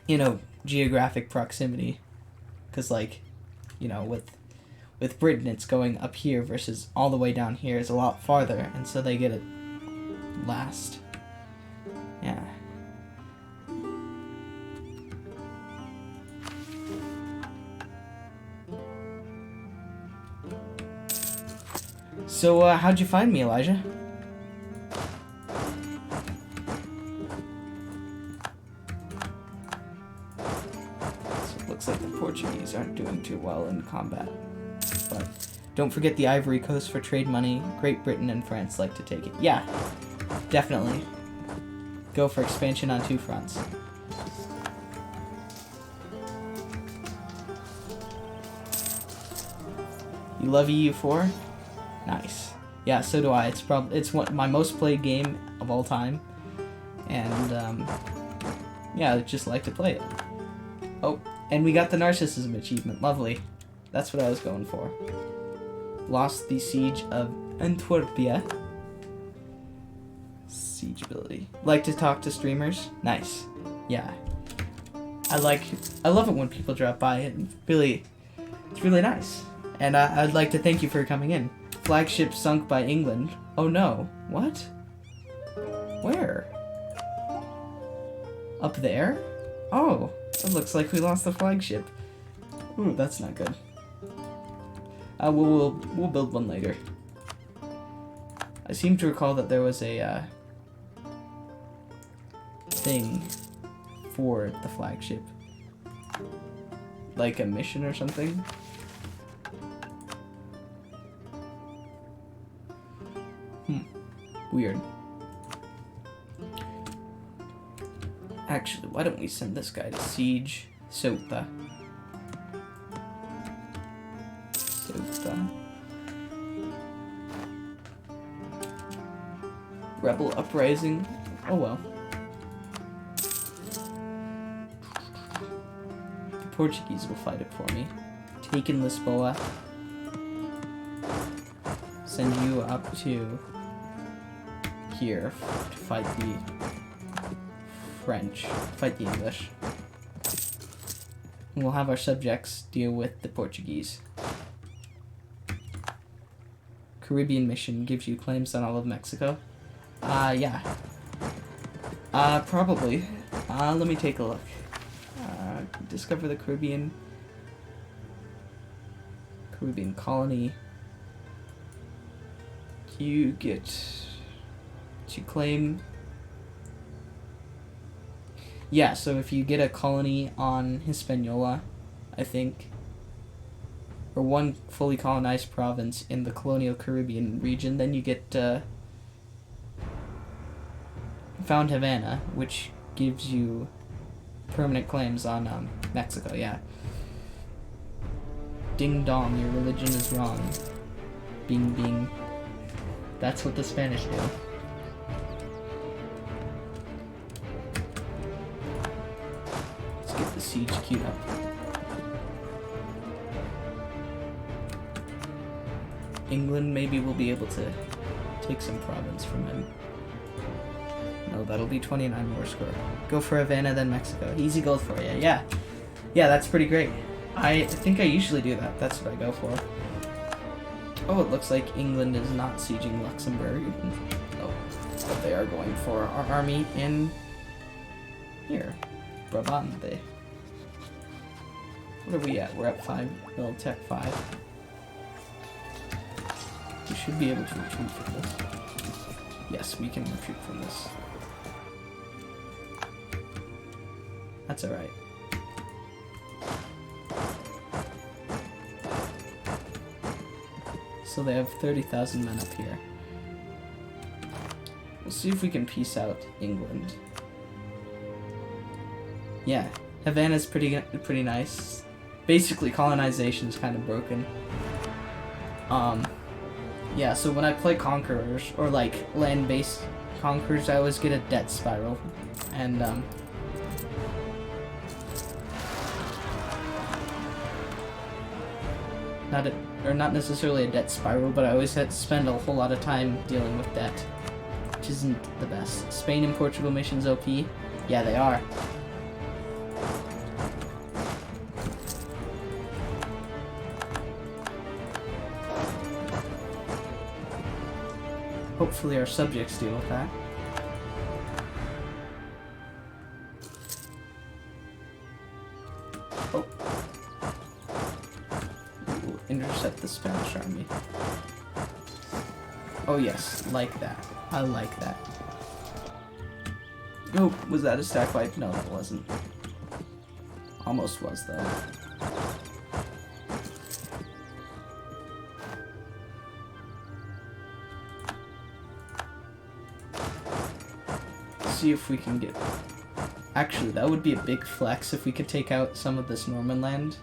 you know, geographic proximity. Because, like, you know, with Britain, it's going up here versus all the way down here is a lot farther, and so they get it last. Yeah. So, how'd you find me, Elijah? So it looks like the Portuguese aren't doing too well in combat. But don't forget the Ivory Coast for trade money. Great Britain and France like to take it. Yeah, definitely. Go for expansion on 2 fronts. You love EU4? Nice. Yeah, so do I. It's my most played game of all time, and yeah, I just like to play it. Oh, and we got the narcissism achievement. Lovely. That's what I was going for. Lost the siege of Antwerpia. Siege ability. Like to talk to streamers? Nice. Yeah. I love it when people drop by. It's really nice. And I'd like to thank you for coming in. Flagship sunk by England. Oh no. What? Where? Up there? Oh, it looks like we lost the flagship. Ooh, that's not good. We'll build one later. I seem to recall that there was a thing for the flagship, like a mission or something. Weird. Actually, why don't we send this guy to siege Ceuta? Rebel uprising. Oh well. The Portuguese will fight it for me. Taken Lisboa. Send you up to here to fight the French, fight the English. And we'll have our subjects deal with the Portuguese. Caribbean mission gives you claims on all of Mexico. Yeah. Probably. Let me take a look. Discover the Caribbean colony. You get to claim. Yeah, so if you get a colony on Hispaniola, I think, or one fully colonized province in the colonial Caribbean region, then you get found Havana, which gives you permanent claims on Mexico. Yeah. Ding dong, your religion is wrong. Bing bing. That's what the Spanish do. Let's get the siege queued up. England maybe will be able to take some province from him. No, that'll be 29 more score. Go for Havana, then Mexico. Easy gold for you. Yeah. Yeah, that's pretty great. I think I usually do that. That's what I go for. Oh, it looks like England is not sieging Luxembourg. Oh, but they are going for our army in here. Brabante. What are we at? We're at 5. Build Tech 5. We should be able to retreat from this. Yes, we can retreat from this. That's alright. So they have 30,000 men up here. We'll see if we can peace out England. Yeah, Havana's pretty nice. Basically, colonization's kind of broken. Yeah, so when I play conquerors, or like land-based conquerors, I always get a debt spiral. And, not necessarily a debt spiral, but I always had to spend a whole lot of time dealing with debt, which isn't the best. Spain and Portugal missions OP? Yeah, they are. Hopefully our subjects deal with that. Oh. We'll intercept the Spanish army. Oh yes, like that. I like that. Oh, was that a stack wipe? No, that wasn't. Almost was, though. See if we can get... Actually, that would be a big flex if we could take out some of this Norman land.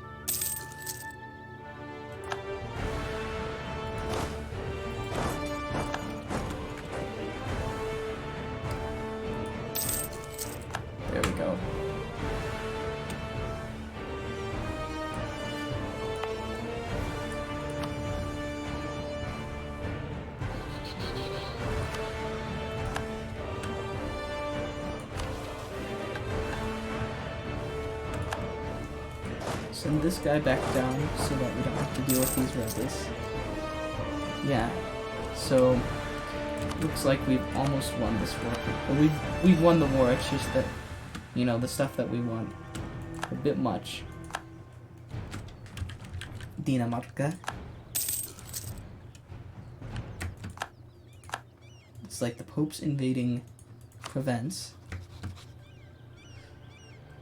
There we go. Send this guy back down so that we don't have to deal with these rebels. Yeah, so looks like we've almost won this war. Or we've won the war. It's just that, you know, the stuff that we want a bit much. Dinamarca. It's like the Pope's invading Provence.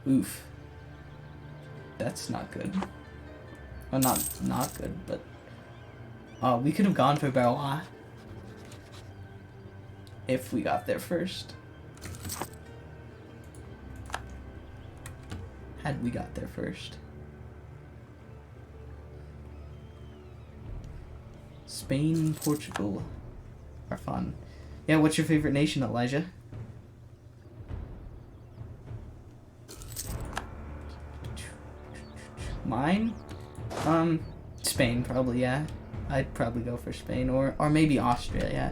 Oof. That's not good. Well, not good, but... Oh, we could have gone for Barrois. If we got there first. Had we got there first. Spain and Portugal are fun. Yeah, what's your favorite nation, Elijah? Mine? Spain, probably, yeah. I'd probably go for Spain, or maybe Austria, yeah.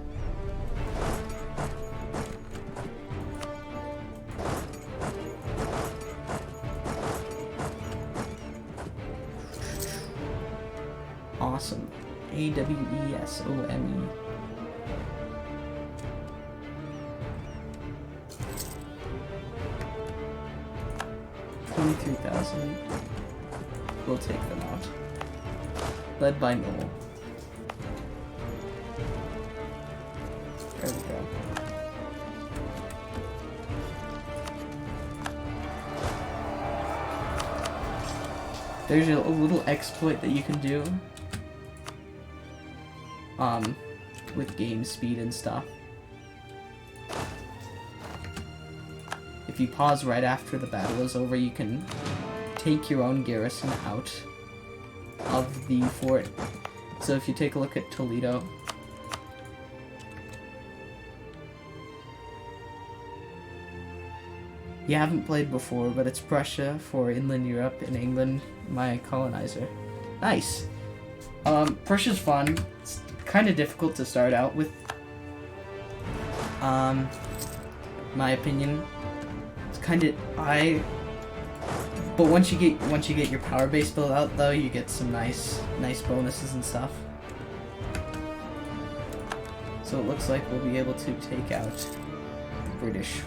Awesome. AWESOME. $23,000. We'll take them out. Led by Noel. There we go. There's a little exploit that you can do. With game speed and stuff. If you pause right after the battle is over, you can take your own garrison out of the fort. So if you take a look at Toledo, you haven't played before, but it's Prussia for inland Europe and England, my colonizer. Nice. Prussia's fun. It's kind of difficult to start out with. My opinion. It's kind of but once you get your power base built out, though, you get some nice bonuses and stuff. So it looks like we'll be able to take out the British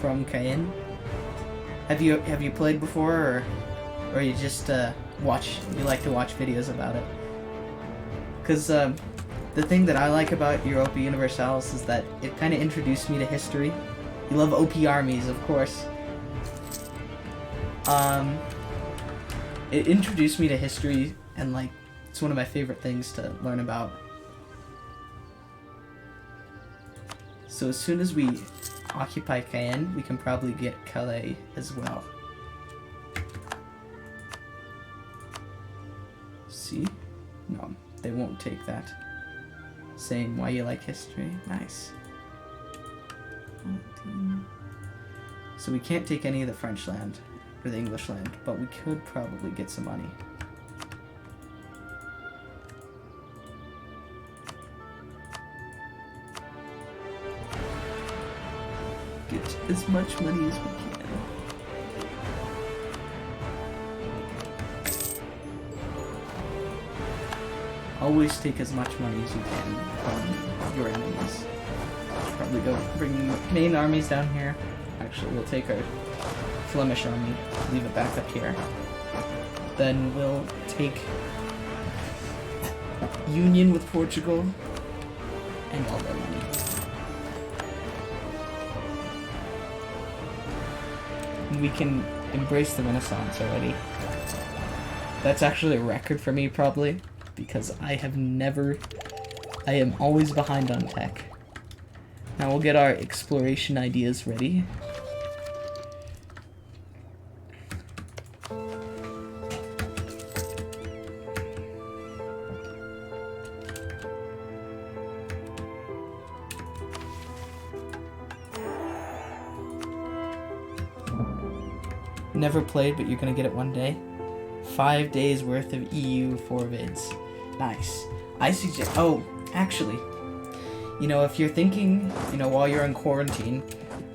from Cayenne. Have you played before, or you just you like to watch videos about it? Because the thing that I like about Europa Universalis is that it kind of introduced me to history. You love OP armies, of course. It introduced me to history, and like, it's one of my favorite things to learn about. So as soon as we occupy Cayenne, we can probably get Calais as well. See? No, they won't take that. Saying why you like history. Nice. So we can't take any of the French land or the English land, but we could probably get some money. Get as much money as we can. Always take as much money as you can from your enemies. Probably go bring main armies down here. Actually, we'll take our Flemish army, leave it back up here. Then we'll take union with Portugal and all their money. And we can embrace the Renaissance already. That's actually a record for me, probably, because I am always behind on tech. Now we'll get our exploration ideas ready. Never played, but you're gonna get it one day. 5 days worth of EU4 vids. Nice. I suggest. Oh, actually, you know, if you're thinking, you know, while you're in quarantine,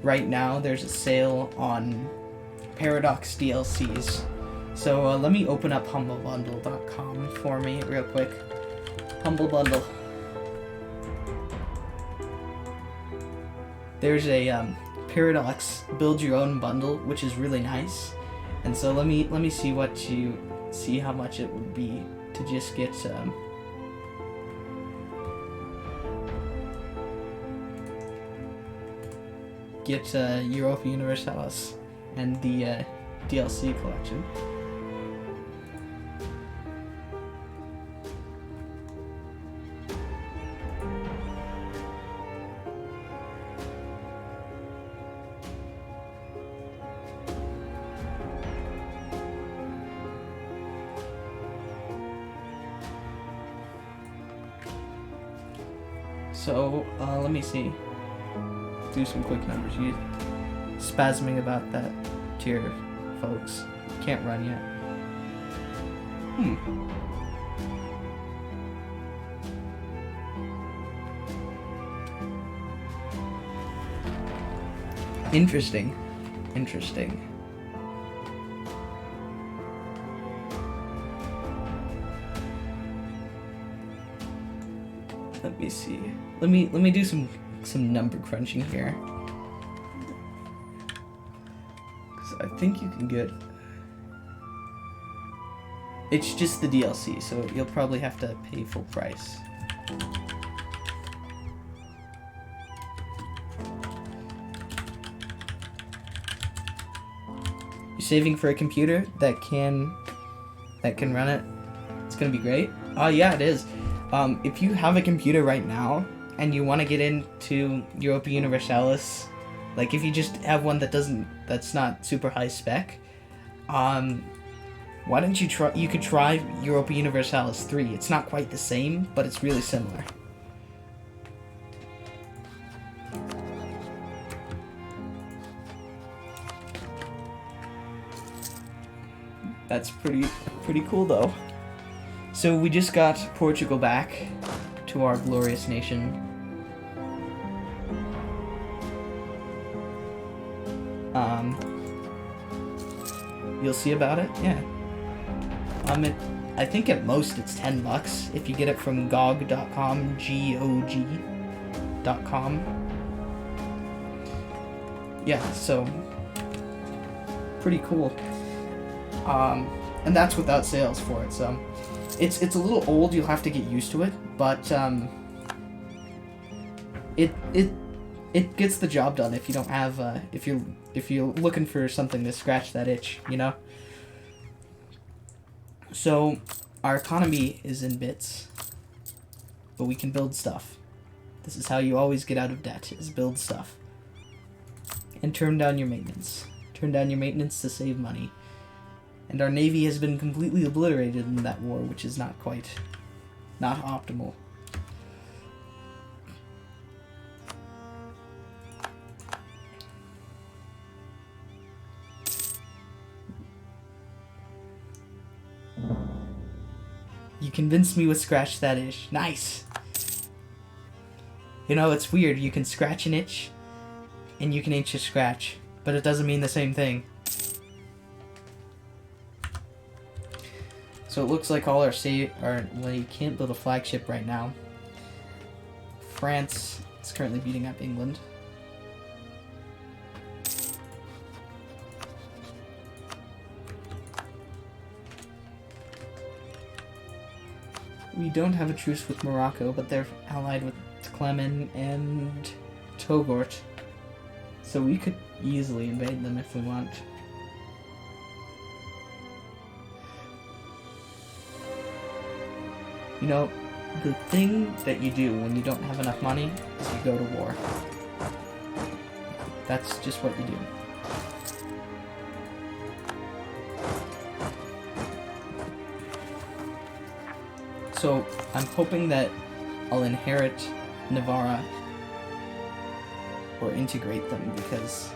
right now there's a sale on Paradox DLCs. So let me open up humblebundle.com for me real quick. Humble Bundle. There's a Paradox build your own bundle, which is really nice. And so let me see how much it would be to just get Europa Universalis and the DLC collection. So, let me see. Do some quick numbers. You spasming about that to your folks. Can't run yet. Interesting. Interesting. Let me see. Let me do some number crunching here. 'Cause I think you can get. It's just the DLC, so you'll probably have to pay full price. You're saving for a computer that can run it. It's gonna be great. Oh yeah, it is. If you have a computer right now and you want to get into Europa Universalis, like if you just have one that's not super high spec, why don't you try? You could try Europa Universalis 3. It's not quite the same, but it's really similar. That's pretty cool though. So we just got Portugal back to our glorious nation. You'll see about it, yeah. I think at most it's $10 if you get it from GOG.com, GOG.com. Yeah, so pretty cool. And that's without sales for it, so it's a little old. You'll have to get used to it, but it gets the job done if you don't have if you're looking for something to scratch that itch, you know. So our economy is in bits, but we can build stuff. This is how you always get out of debt, is build stuff. And turn down your maintenance. Turn down your maintenance to save money. And our navy has been completely obliterated in that war, which is not optimal. You convinced me with scratch that itch. Nice! You know, it's weird. You can scratch an itch, and you can itch a scratch, but it doesn't mean the same thing. So it looks like all our well, you can't build a flagship right now. France is currently beating up England. We don't have a truce with Morocco, but they're allied with Clement and Togort. So we could easily invade them if we want. You know, the thing that you do when you don't have enough money is you go to war. That's just what you do. So, I'm hoping that I'll inherit Navarra or integrate them because,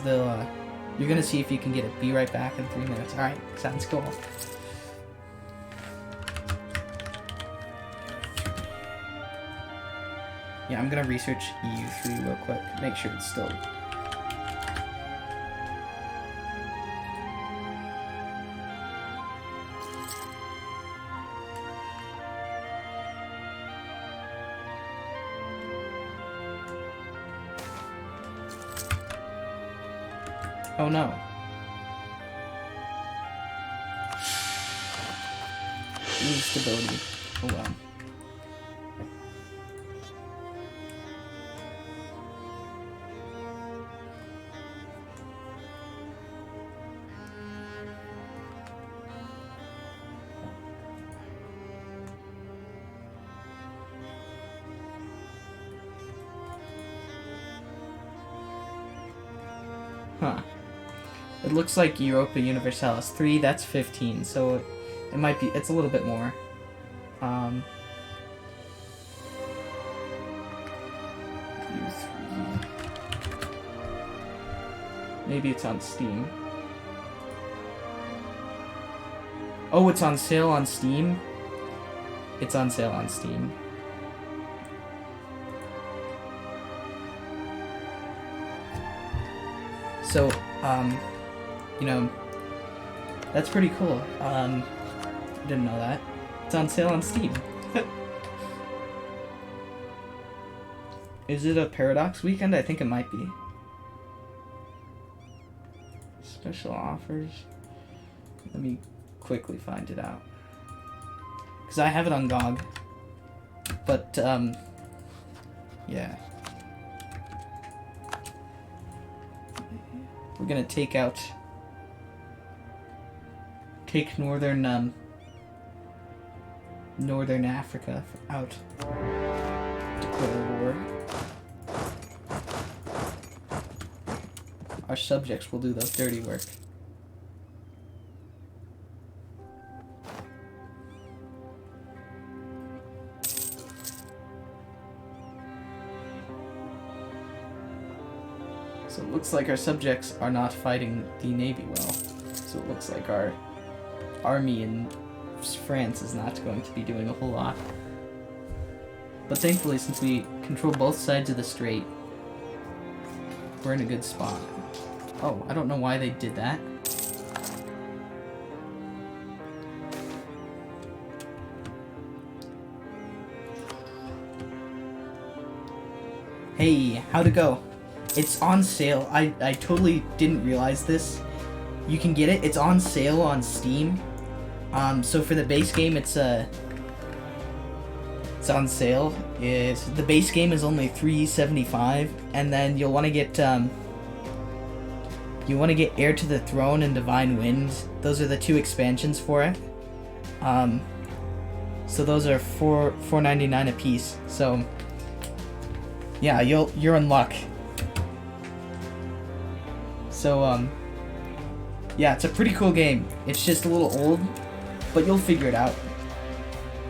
they'll, you're gonna see if you can get it. Be right back in 3 minutes. Alright, sounds cool. Yeah, I'm gonna research EU3 real quick, make sure it's still... Oh no. Instability. Oh well. Huh. It looks like Europa Universalis 3, that's 15, so it might be, it's a little bit more. U3. Maybe it's on Steam. Oh, it's on sale on Steam? It's on sale on Steam. So, you know, that's pretty cool. Didn't know that. It's on sale on Steam. Is it a Paradox weekend? I think it might be. Special offers. Let me quickly find it out. Because I have it on GOG. But, yeah. We're gonna take Northern Africa out. Declare war. Our subjects will do the dirty work. So it looks like our subjects are not fighting the Navy well. So it looks like our army in France is not going to be doing a whole lot. But thankfully, since we control both sides of the strait, we're in a good spot. Oh, I don't know why they did that. Hey, how'd it go? It's on sale. I totally didn't realize this. You can get it. It's on sale on Steam. So for the base game, it's on sale. The base game is only $3.75, and then you'll want to get Heir to the Throne and Divine Winds. Those are the two expansions for it. So those are $4.99 a piece. So yeah, you're in luck. So yeah, it's a pretty cool game. It's just a little old, but you'll figure it out.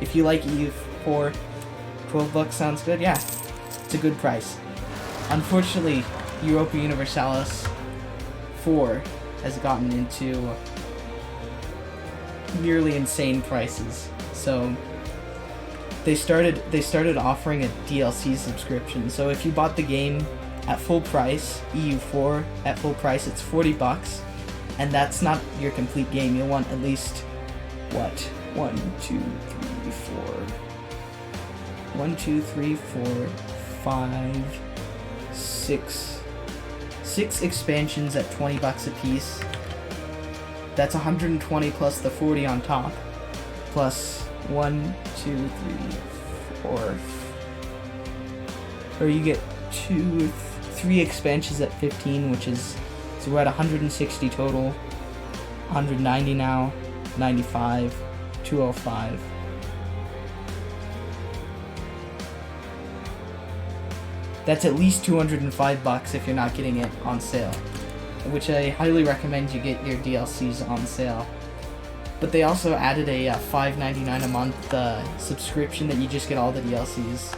If you like EU4, $12 sounds good. Yeah, it's a good price. Unfortunately, Europa Universalis 4 has gotten into nearly insane prices. So they started offering a DLC subscription. So if you bought the game at full price, EU4 at full price, it's $40, and that's not your complete game. You'll want at least what? 1, 2, 3, 4, 5, 6 expansions at $20 a piece. That's 120 plus the 40 on top, plus 1, 2, 3, 4, or you get 3 expansions at 15, which is, so we're at 160 total. 190 now, 95, 205. That's at least $205 if you're not getting it on sale, which I highly recommend you get your DLCs on sale. But they also added a $5.99 a month subscription that you just get all the DLCs.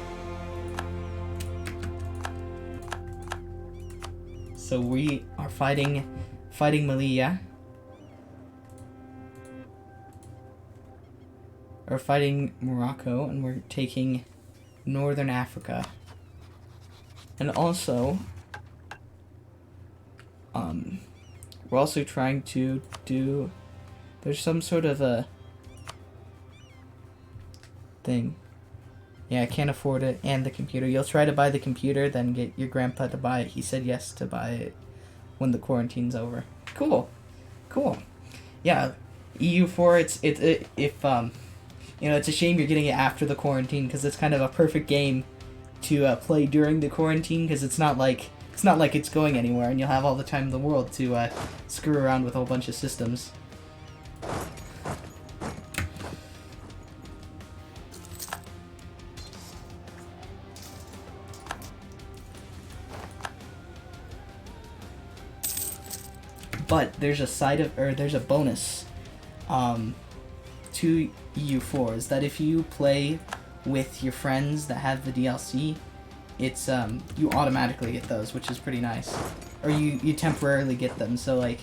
So we are fighting Malia. Or fighting Morocco, and we're taking Northern Africa. And also, we're also trying to do, there's some sort of a thing. Yeah, I can't afford it and the computer. You'll try to buy the computer, then get your grandpa to buy it. He said yes to buy it when the quarantine's over. Cool. Yeah, EU4, if you know, it's a shame you're getting it after the quarantine, because it's kind of a perfect game to play during the quarantine, because it's not like it's going anywhere, and you'll have all the time in the world to screw around with a whole bunch of systems. But there's a bonus to EU4, is that if you play with your friends that have the DLC, it's you automatically get those, which is pretty nice. Or you temporarily get them, so like,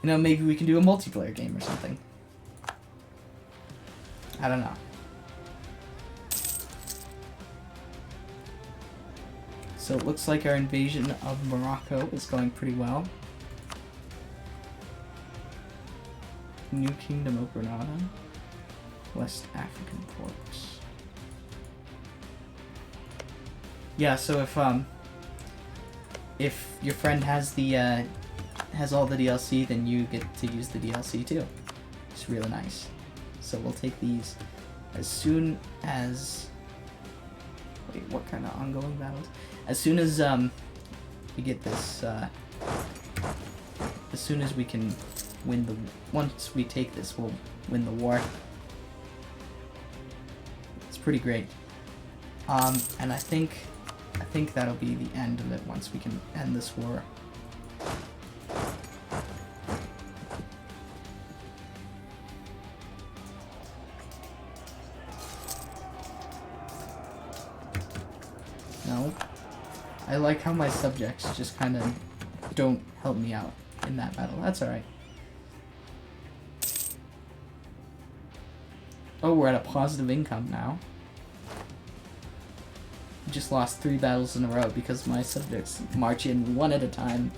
you know, maybe we can do a multiplayer game or something. I don't know. So it looks like our invasion of Morocco is going pretty well. New Kingdom of Grenada, West African ports. Yeah, so if your friend has the has all the DLC, then you get to use the DLC too. It's really nice. So we'll take these as soon as, wait, what kind of ongoing battles? As soon as we get this, as soon as we can win the, once we take this, we'll win the war. It's pretty great. And I think that'll be the end of it once we can end this war. No. I like how my subjects just kind of don't help me out in that battle. That's alright. Oh, we're at a positive income now. Just lost 3 battles in a row because my subjects march in one at a time.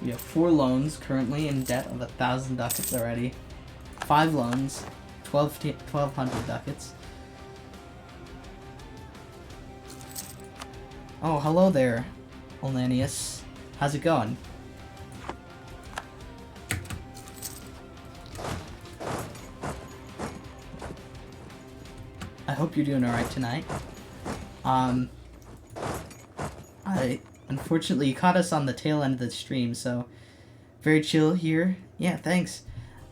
We have 4 loans currently in debt of 1,000 ducats already. 5 loans, 1,200 ducats. Oh, hello there, Olanius. How's it going? I hope you're doing alright tonight. Unfortunately, you caught us on the tail end of the stream, so very chill here. Yeah, thanks.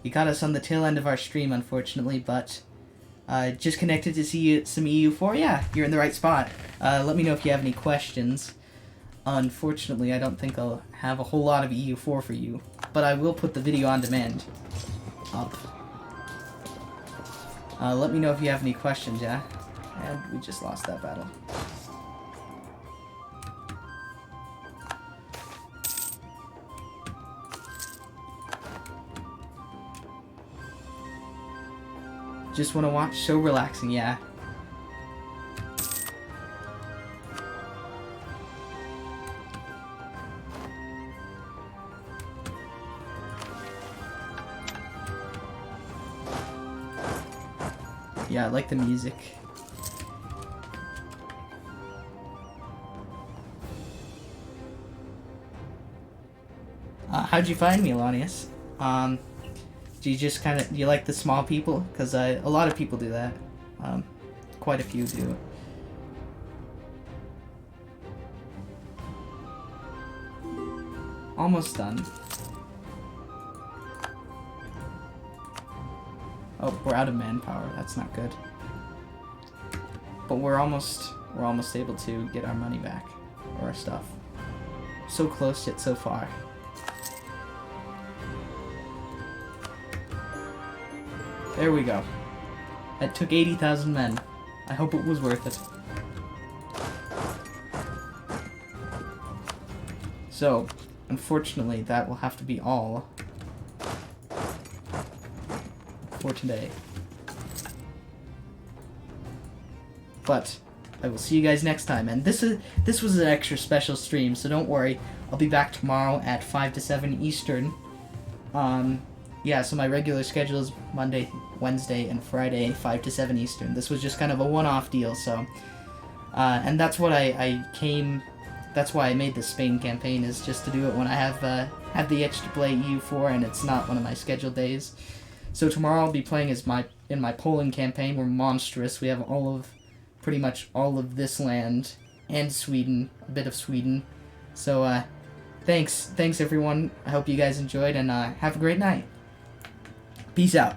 You caught us on the tail end of our stream, unfortunately, but just connected to see some EU4. Yeah, you're in the right spot. Let me know if you have any questions. Unfortunately, I don't think I'll have a whole lot of EU4 for you, but I will put the video on demand up. Let me know if you have any questions, yeah? And we just lost that battle. Just want to watch? So relaxing, yeah. Yeah, I like the music. How'd you find me, Elanius? Do you just kind of, do you like the small people? Because a lot of people do that. Quite a few do. Almost done. Oh, we're out of manpower. That's not good. But we're almost able to get our money back, or our stuff. So close yet so far. There we go. That took 80,000 men. I hope it was worth it. So, unfortunately, that will have to be all for today. But I will see you guys next time. And this was an extra special stream, so don't worry. I'll be back tomorrow at 5 to 7 Eastern. Yeah, so my regular schedule is Monday, Wednesday, and Friday, 5 to 7 Eastern. This was just kind of a one-off deal, so... and that's what that's why I made this Spain campaign, is just to do it when I have the itch to play EU4, and it's not one of my scheduled days. So tomorrow I'll be playing in my Poland campaign. We're monstrous. We have pretty much all of this land, and Sweden, a bit of Sweden. So, thanks everyone. I hope you guys enjoyed, and have a great night. Peace out.